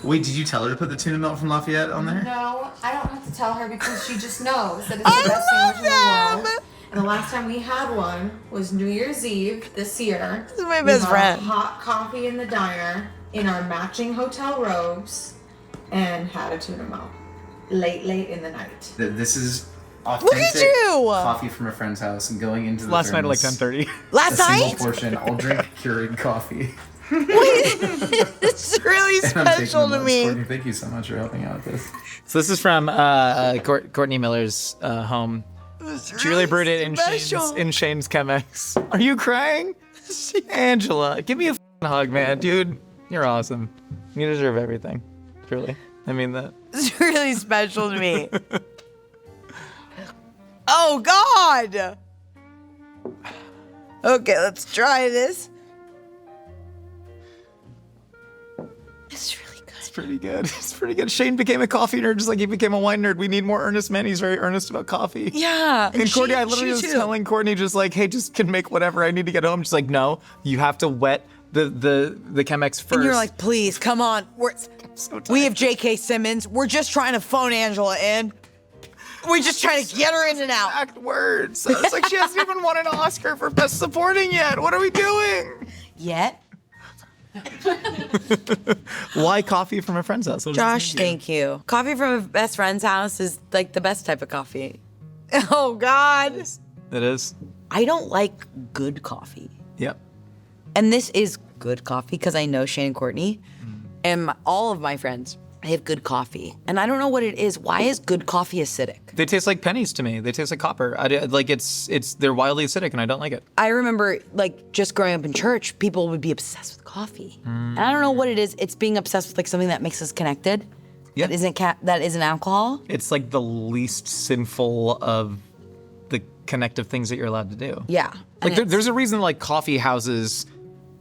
Wait, did you tell her to put the tuna melt from Lafayette on there? No, I don't have to tell her because she just knows that it's the best sandwich in the world. And the last time we had one was New Year's Eve this year. This is my best friend. Hot coffee in the diner in our matching hotel robes and had a tuna melt. late in the night. This is authentic you! coffee from a friend's house and going into the Last night at like thermos, 10:30. Last a single night? portion. I'll drink Keurig coffee. It's really And I'm taking special the to notes. me. Courtney, thank you so much for helping out with this. So this is from Courtney Miller's home. She really brewed it in Shane's Chemex. Are you crying? Angela, give me a hug, man. Dude, you're awesome. You deserve everything. Truly. I mean that. It's really special to me. Oh, God. Okay, let's try this. It's really good. It's pretty good. It's pretty good. Shane became a coffee nerd just like he became a wine nerd. We need more earnest men. He's very earnest about coffee. Yeah. And Courtney, I literally was telling Courtney just like, hey, just can make whatever. I need to get home. She's like, no, you have to wet the Chemex first. And you're like, please, come on. We have J.K. Simmons. We're just trying to phone Angela in. We're just trying to get her in and out. Exact words. It's like she hasn't even won an Oscar for Best Supporting yet. What are we doing? Yet? Why coffee from a friend's house? Josh, thank you. Coffee from a best friend's house is like the best type of coffee. Oh, God. It is. I don't like good coffee. Yep. And this is good coffee because I know Shane and Courtney and all of my friends. They have good coffee. And I don't know what it is. Why is good coffee acidic? They taste like pennies to me. They taste like copper. They're wildly acidic and I don't like it. I remember like just growing up in church, people would be obsessed with coffee. And I don't know what it is. It's being obsessed with like something that makes us connected. Yeah. That isn't alcohol. It's like the least sinful of the connective things that you're allowed to do. Yeah. Like there's a reason like coffee houses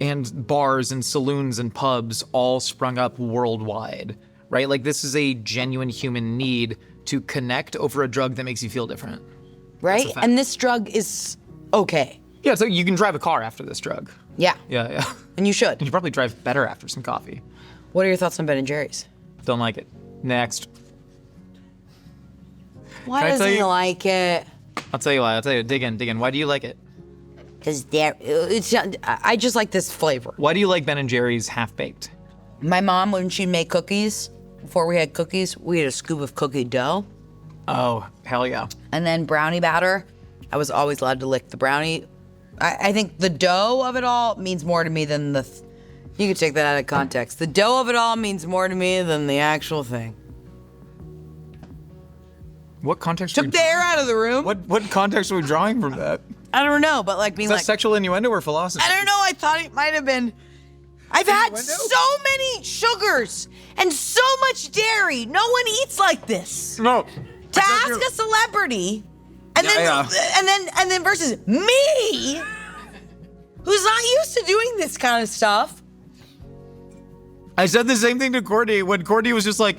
and bars and saloons and pubs all sprung up worldwide, right? Like this is a genuine human need to connect over a drug that makes you feel different. Right? fact. And this drug is okay. Yeah, so you can drive a car after this drug. Yeah. Yeah. And you should. You probably drive better after some coffee. What are your thoughts on Ben & Jerry's? Don't like it. Next. Why Can I tell doesn't he you- like it? I'll tell you why. Dig in. Why do you like it? Because I just like this flavor. Why do you like Ben & Jerry's half-baked? My mom, when she'd make cookies, before we had cookies, we had a scoop of cookie dough. Oh, hell yeah. And then brownie batter. I was always allowed to lick the brownie. I think the dough of it all means more to me than you could take that out of context. The dough of it all means more to me than the actual thing. What context Took the air out of the room. What context are we drawing from that? I don't know, but like being Is that like, sexual innuendo or philosophy? I don't know, I thought it might have been. I've had so many sugars and so much dairy. No one eats like this. No. To ask a celebrity, and Yeah, and then versus me, who's not used to doing this kind of stuff. I said the same thing to Courtney when Courtney was just like,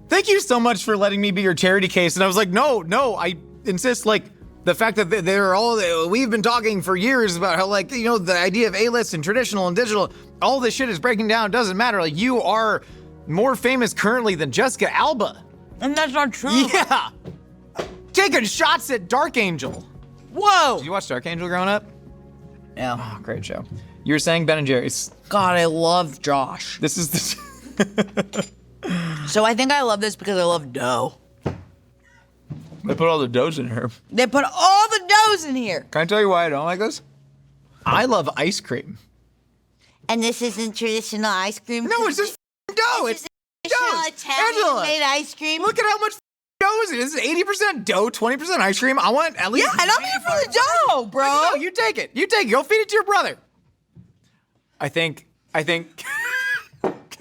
thank you so much for letting me be your charity case. And I was like, no, I insist, like, the fact that we've been talking for years about how, like, you know, the idea of A-list and traditional and digital, all this shit is breaking down. It doesn't matter. Like, you are more famous currently than Jessica Alba. And that's not true. Yeah. Taking shots at Dark Angel. Whoa. Did you watch Dark Angel growing up? Yeah. Oh, great show. You were saying Ben & Jerry's. God, I love Josh. This is the... So I think I love this because I love dough. They put all the doughs in here. They put all the doughs in here. Can I tell you why I don't like this? I love ice cream. And this isn't traditional ice cream? No, it's just dough. It's traditional Italian-made ice cream? Look at how much dough is it. This is 80% dough, 20% ice cream. I want at least... Yeah, and I'm here for the dough, bro. No, you take it. Go feed it to your brother. I think... I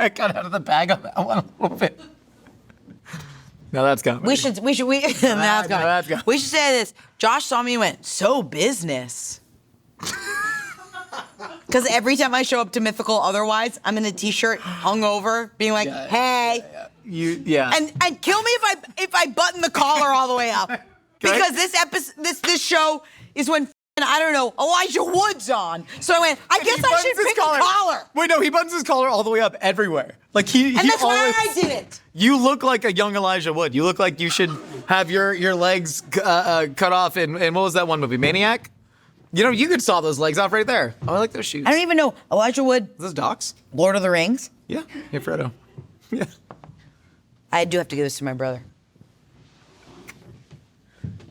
got out of the bag on that one a little bit. No, that's comedy. That's That's gone. We should say this. Josh saw me and went, so business. Because every time I show up to Mythical otherwise, I'm in a t-shirt, hungover, being like, hey. Yeah. And kill me if I button the collar all the way up. Because this show is when I don't know, Elijah Wood's on. So I went, I guess I should pick a collar. Wait, no, he buttons his collar all the way up everywhere. Like And that's why I did it. You look like a young Elijah Wood. You look like you should have your legs cut off in what was that one movie, Maniac? You know, you could saw those legs off right there. Oh, I like those shoes. I don't even know. Elijah Wood, Is this Docs? Lord of the Rings. Yeah, Frodo. Yeah. I do have to give this to my brother.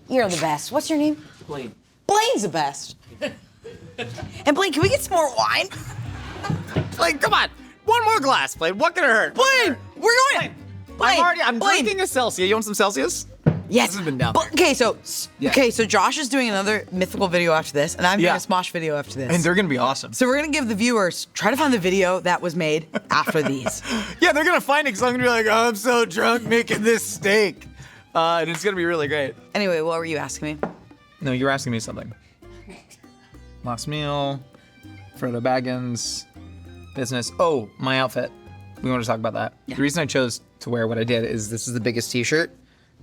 You're the best. What's your name? Blaine. Blaine's the best. And Blaine, can we get some more wine? Blaine, come on. One more glass, Blaine. What could it hurt? Blaine, we're going. Blaine, I'm drinking a Celsius. You want some Celsius? Yes. This has been down there. Okay, so Josh is doing another Mythical video after this, and I'm doing Yeah. a Smosh video after this. And they're going to be awesome. So we're gonna give the viewers, try to find the video that was made after these. Yeah, they're going to find it because I'm going to be like, oh, I'm so drunk making this steak. And it's going to be really great. Anyway, what were you asking me? No, you were asking me something. Last meal, Frodo Baggins, business. Oh, my outfit. We want to talk about that. Yeah. The reason I chose to wear what I did is this is the biggest t-shirt,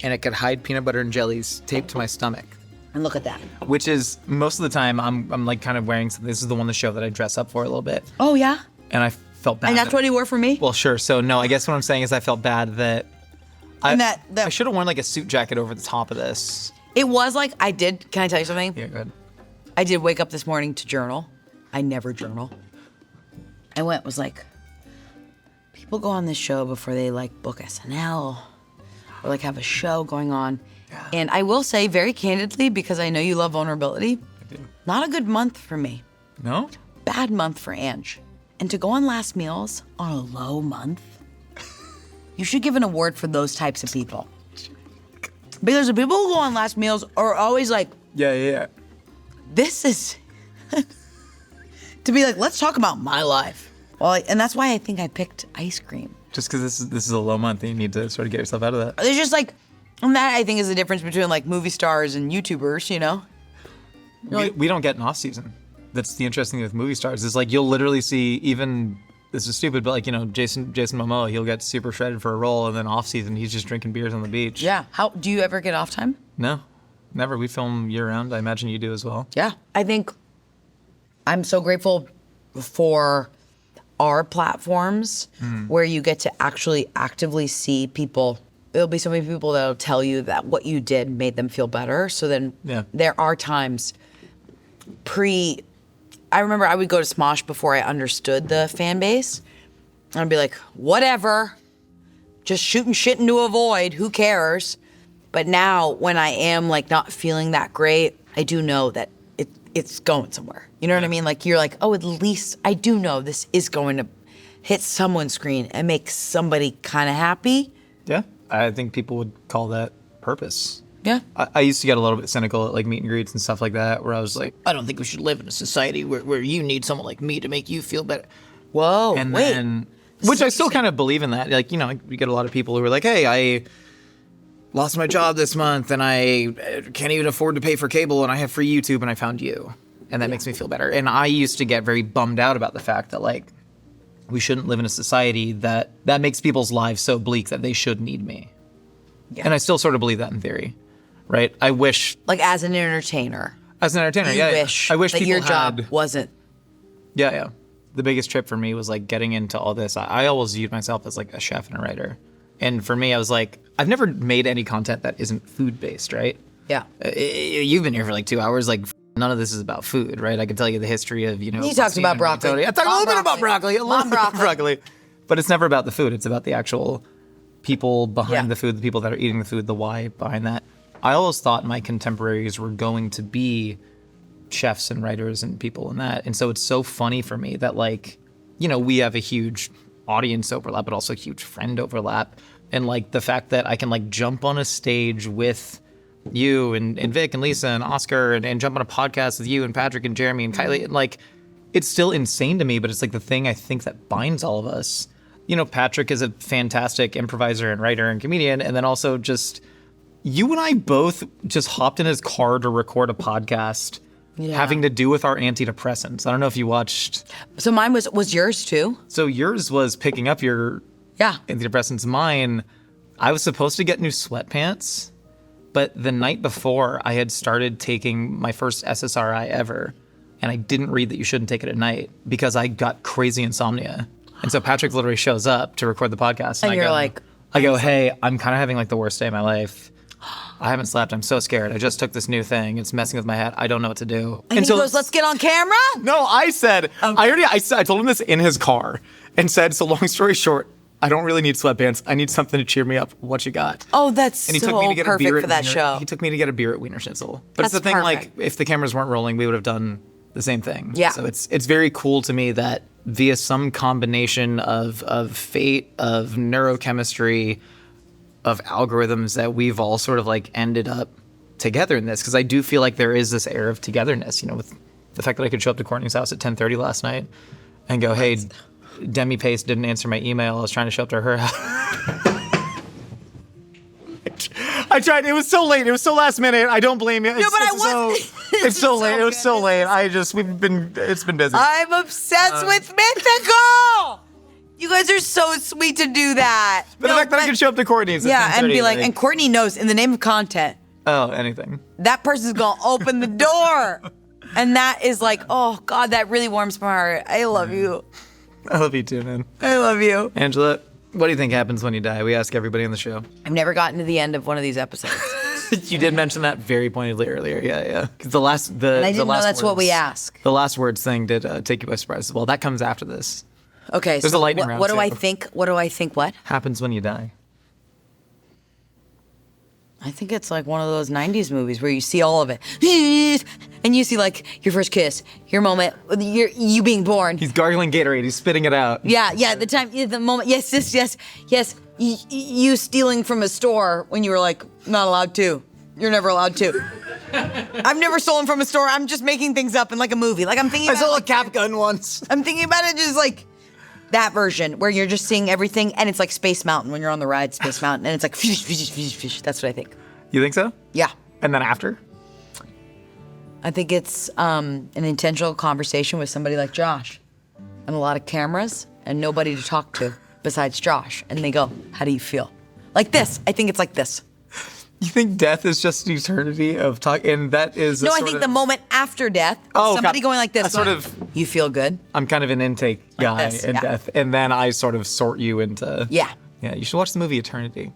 and it could hide peanut butter and jellies taped to my stomach. And look at that. Which is, most of the time, I'm like kind of wearing something. This is the one the show that I dress up for a little bit. Oh yeah? And I felt bad. And that's what he wore for me? Well, sure. So, no, I guess what I'm saying is I felt bad that And I that should have worn like a suit jacket over the top of this. it was like, can I tell you something? Yeah, go ahead. I did wake up this morning to journal. I never journal. Was like, people go on this show before they like book SNL or like have a show going on. Yeah. And I will say very candidly, because I know you love vulnerability, I do. not a good month for me. No? Bad month for Ange. And to go on last meals on a low month, you should give an award for those types of people. Because the people who go on last meals are always like, Yeah. this is to be like, let's talk about my life. Well, and that's why I think I picked ice cream. Just because this is a low month, you need to sort of get yourself out of that. There's just like, and that I think is the difference between like movie stars and YouTubers, you know? We don't get an off season. That's the interesting thing with movie stars is like you'll literally see even, this is stupid, but like, you know, Jason Momoa, he'll get super shredded for a role, and then off season he's just drinking beers on the beach. Yeah. How do you ever get off time? No, never. We film year round. I imagine you do as well. Yeah. I think I'm so grateful for our platforms where you get to actually actively see people. There'll be so many people that'll tell you that what you did made them feel better. So then there are times I remember I would go to Smosh before I understood the fan base. I'd be like, whatever, just shooting shit into a void, who cares? But now when I am like not feeling that great, I do know that it's going somewhere. You know what I mean? Like you're like, oh, at least I do know this is going to hit someone's screen and make somebody kind of happy. Yeah, I think people would call that purpose. Yeah. I used to get a little bit cynical at like meet and greets and stuff like that, where I was like, I don't think we should live in a society where you need someone like me to make you feel better. Whoa, and wait. Then, which I still kind of believe in that. Like, you know, we get a lot of people who are like, hey, I lost my job this month and I can't even afford to pay for cable and I have free YouTube and I found you. And that makes me feel better. And I used to get very bummed out about the fact that like, we shouldn't live in a society that makes people's lives so bleak that they should need me. Yeah. And I still sort of believe that in theory. Right? I wish... Like as an entertainer. As an entertainer, I wish I wish that people your job had, wasn't... Yeah. The biggest trip for me was like getting into all this. I always viewed myself as like a chef and a writer. And for me, I was like, I've never made any content that isn't food-based, right? Yeah. You've been here for like 2 hours, like none of this is about food, right? I could tell you the history of, you know... He talks about broccoli. I talk a little bit about broccoli. Broccoli. But it's never about the food. It's about the actual people behind the food, the people that are eating the food, the why behind that. I always thought my contemporaries were going to be chefs and writers and people in that. And so it's so funny for me that like, you know, we have a huge audience overlap, but also a huge friend overlap. And like the fact that I can like jump on a stage with you and Vic and Lisa and Oscar and jump on a podcast with you and Patrick and Jeremy and Kylie. And like, it's still insane to me, but it's like the thing I think that binds all of us. You know, Patrick is a fantastic improviser and writer and comedian. And then also just... You and I both just hopped in his car to record a podcast having to do with our antidepressants. I don't know if you watched. So mine was yours too? So yours was picking up your antidepressants. Mine, I was supposed to get new sweatpants, but the night before I had started taking my first SSRI ever, and I didn't read that you shouldn't take it at night because I got crazy insomnia. And so Patrick literally shows up to record the podcast. And you're like... I go, hey, I'm kind of having like the worst day of my life. I haven't slept. I'm so scared. I just took this new thing. It's messing with my head. I don't know what to do. And he goes, let's get on camera? No, I said, I told him this in his car and said, so long story short, I don't really need sweatpants. I need something to cheer me up. What you got? Oh, that's And he so took me to get a perfect beer for that show. He took me to get a beer at Wiener Schnitzel. But it's the That's thing, like, perfect. if the cameras weren't rolling, we would have done the same thing. Yeah. So it's very cool to me that via some combination of fate, of neurochemistry, of algorithms, that we've all sort of like ended up together in this. Because I do feel like there is this air of togetherness, you know, with the fact that I could show up to Courtney's house at 10:30 last night and go, hey, Demi Pace didn't answer my email. I was trying to show up to her house. I tried. It was so late. It was so last minute. I don't blame you. No, but I was. It's so late. It was so late. It's been busy. I'm obsessed with Mythical. You guys are so sweet to do that. But the fact that I could show up to Courtney's. At Yeah, and 10:30, be like, and Courtney knows in the name of content, oh, anything. that person's gonna open the door. And that is like, oh God, that really warms my heart. I love you. I love you too, man. I love you. Angela, what do you think happens when you die? We ask everybody on the show. I've never gotten to the end of one of these episodes. You did mention that very pointedly earlier. Yeah. 'Cause the And I didn't know that's what we ask. The last words thing did take you by surprise. Well, that comes after this. Okay, There's so a lightning round, what do I too. think? What do I think? What? Happens when you die. I think it's like one of those 90s movies where you see all of it. And you see like your first kiss, your moment, you being born. He's gargling Gatorade. He's spitting it out. Yeah, the moment, yes. You stealing from a store when you were like, not allowed to. You're never allowed to. I've never stolen from a store. I'm just making things up in like a movie. Like I'm thinking I about stole a like, cap gun once. I'm thinking about it just like that version where you're just seeing everything and it's like Space Mountain when you're on the ride, Space Mountain, and it's like fish. That's what I think. You think so? Yeah. And then after? I think it's an intentional conversation with somebody like Josh and a lot of cameras and nobody to talk to besides Josh. And they go, how do you feel? Like this. I think it's like this. You think death is just an eternity of talk, and that is No, I think the moment after death, Oh, somebody God. going like this. A sort of- You feel good? I'm kind of an intake guy this, in yeah. death, and then I sort of sort you into. Yeah, Yeah, you should watch the movie Eternity.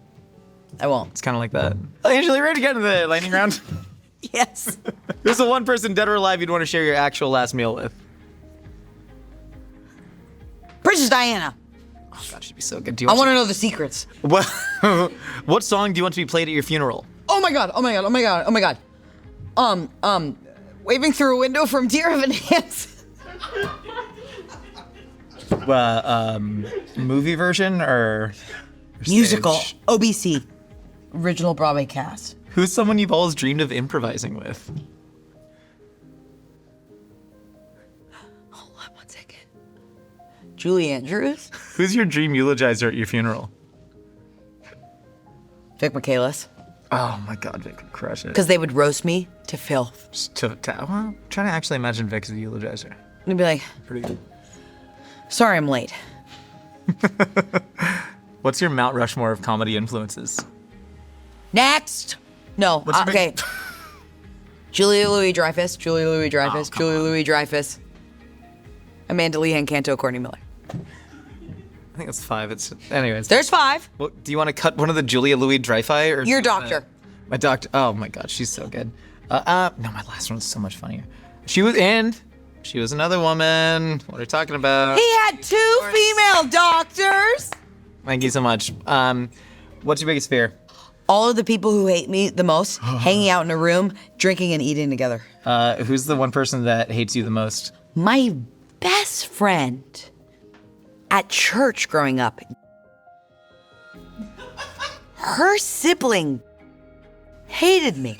I won't. It's kind of like that. Oh, Angela, you ready to get into the lightning round? Yes. Who's the one person, dead or alive, you'd want to share your actual last meal with? Princess Diana. Oh, God, she'd be so good. Do you I want want to know the secrets. What song do you want to be played at your funeral? Oh my god. Waving through a window from Dear Evan Hansen. Movie version or Musical. stage? OBC. Original Broadway cast. Who's someone you've always dreamed of improvising with? Hold on 1 second. Julie Andrews. Who's your dream eulogizer at your funeral? Vic Michaelis. Oh my God, Vic would crush it. Because they would roast me to filth. Well, try to actually imagine Vic as a eulogizer. And be like, Pretty good. sorry I'm late. What's your Mount Rushmore of comedy influences? Next. No. What's your Okay. Julia Louis-Dreyfus. Amanda Leigh Canto, Courtney Miller. I think that's 5. Anyways. There's 5. Well, do you want to cut one of the Julia Louis-Dreyfus or Your doctor. My doctor. Oh my God, she's so good. No, my last one was so much funnier. She was another woman. What are you talking about? He had 2 female doctors. Thank you so much. What's your biggest fear? All of the people who hate me the most hanging out in a room, drinking and eating together. Who's the one person that hates you the most? My best friend at church growing up, her sibling hated me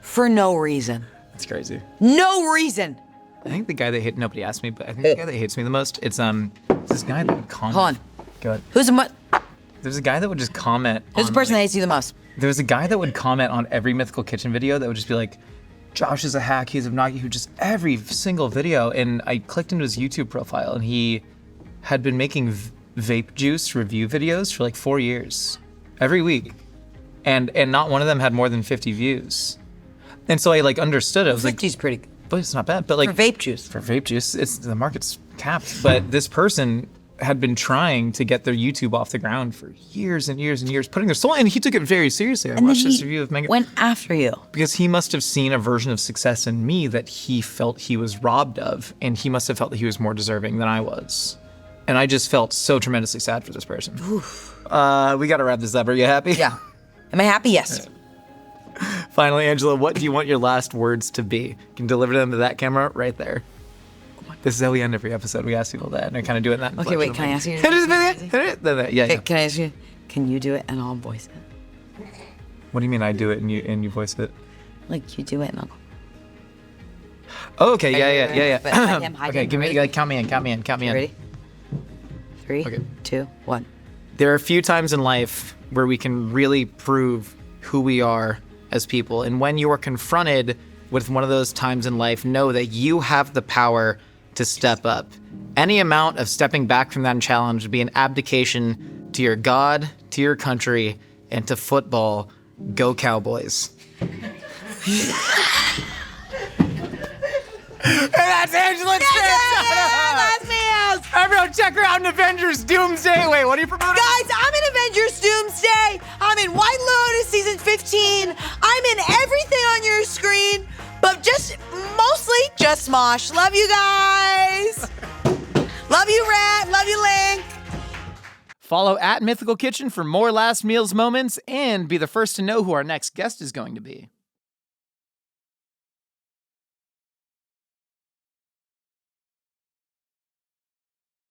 for no reason. That's crazy. No reason. I think the guy that nobody asked me, but I think the guy that hates me the most, it's this guy that would comment. Hold on. Go ahead. Who's There's a guy that would just comment. the person that hates you the most? There was a guy that would comment on every Mythical Kitchen video that would just be like, Josh is a hack, he's obnoxious, who just every single video. And I clicked into his YouTube profile and he had been making vape juice review videos for like 4 years, every week. And not one of them had more than 50 views. And so I like understood it. I was like, 50's pretty good. but it's not bad. But like For vape juice. For vape juice, the market's capped. But this person had been trying to get their YouTube off the ground for years and years and years, putting their soul, and he took it very seriously. I And then watched this he review of Megan. went after you. Because he must have seen a version of success in me that he felt he was robbed of, and he must have felt that he was more deserving than I was. And I just felt so tremendously sad for this person. We got to wrap this up. Are you happy? Yeah. Am I happy? Yes. Finally, Angela, what do you want your last words to be? You can deliver them to that camera right there. This is how we end every episode. We ask people that, and I kind of do it in that. Okay, wait, can I ask you? Yeah. Okay, can I ask you? Can you do it and I'll voice it? What do you mean I do it and you voice it? Like you do it and I'll go. Oh, okay, yeah. But hide him, hide Okay, him. give me, Ready? count me in. Ready? 3, Okay. 2, 1. There are a few times in life where we can really prove who we are as people. And when you are confronted with one of those times in life, know that you have the power to step up. Any amount of stepping back from that challenge would be an abdication to your God, to your country, and to football. Go Cowboys. And that's Angela That's me. Everyone check her out in Avengers Doomsday. Wait, what are you promoting? Guys, I'm in Avengers Doomsday. I'm in White Lotus season 15. I'm in everything on your screen, but mostly just Smosh. Love you guys. Love you, Rat. Love you, Link. Follow @Mythical Kitchen for more last meals moments and be the first to know who our next guest is going to be.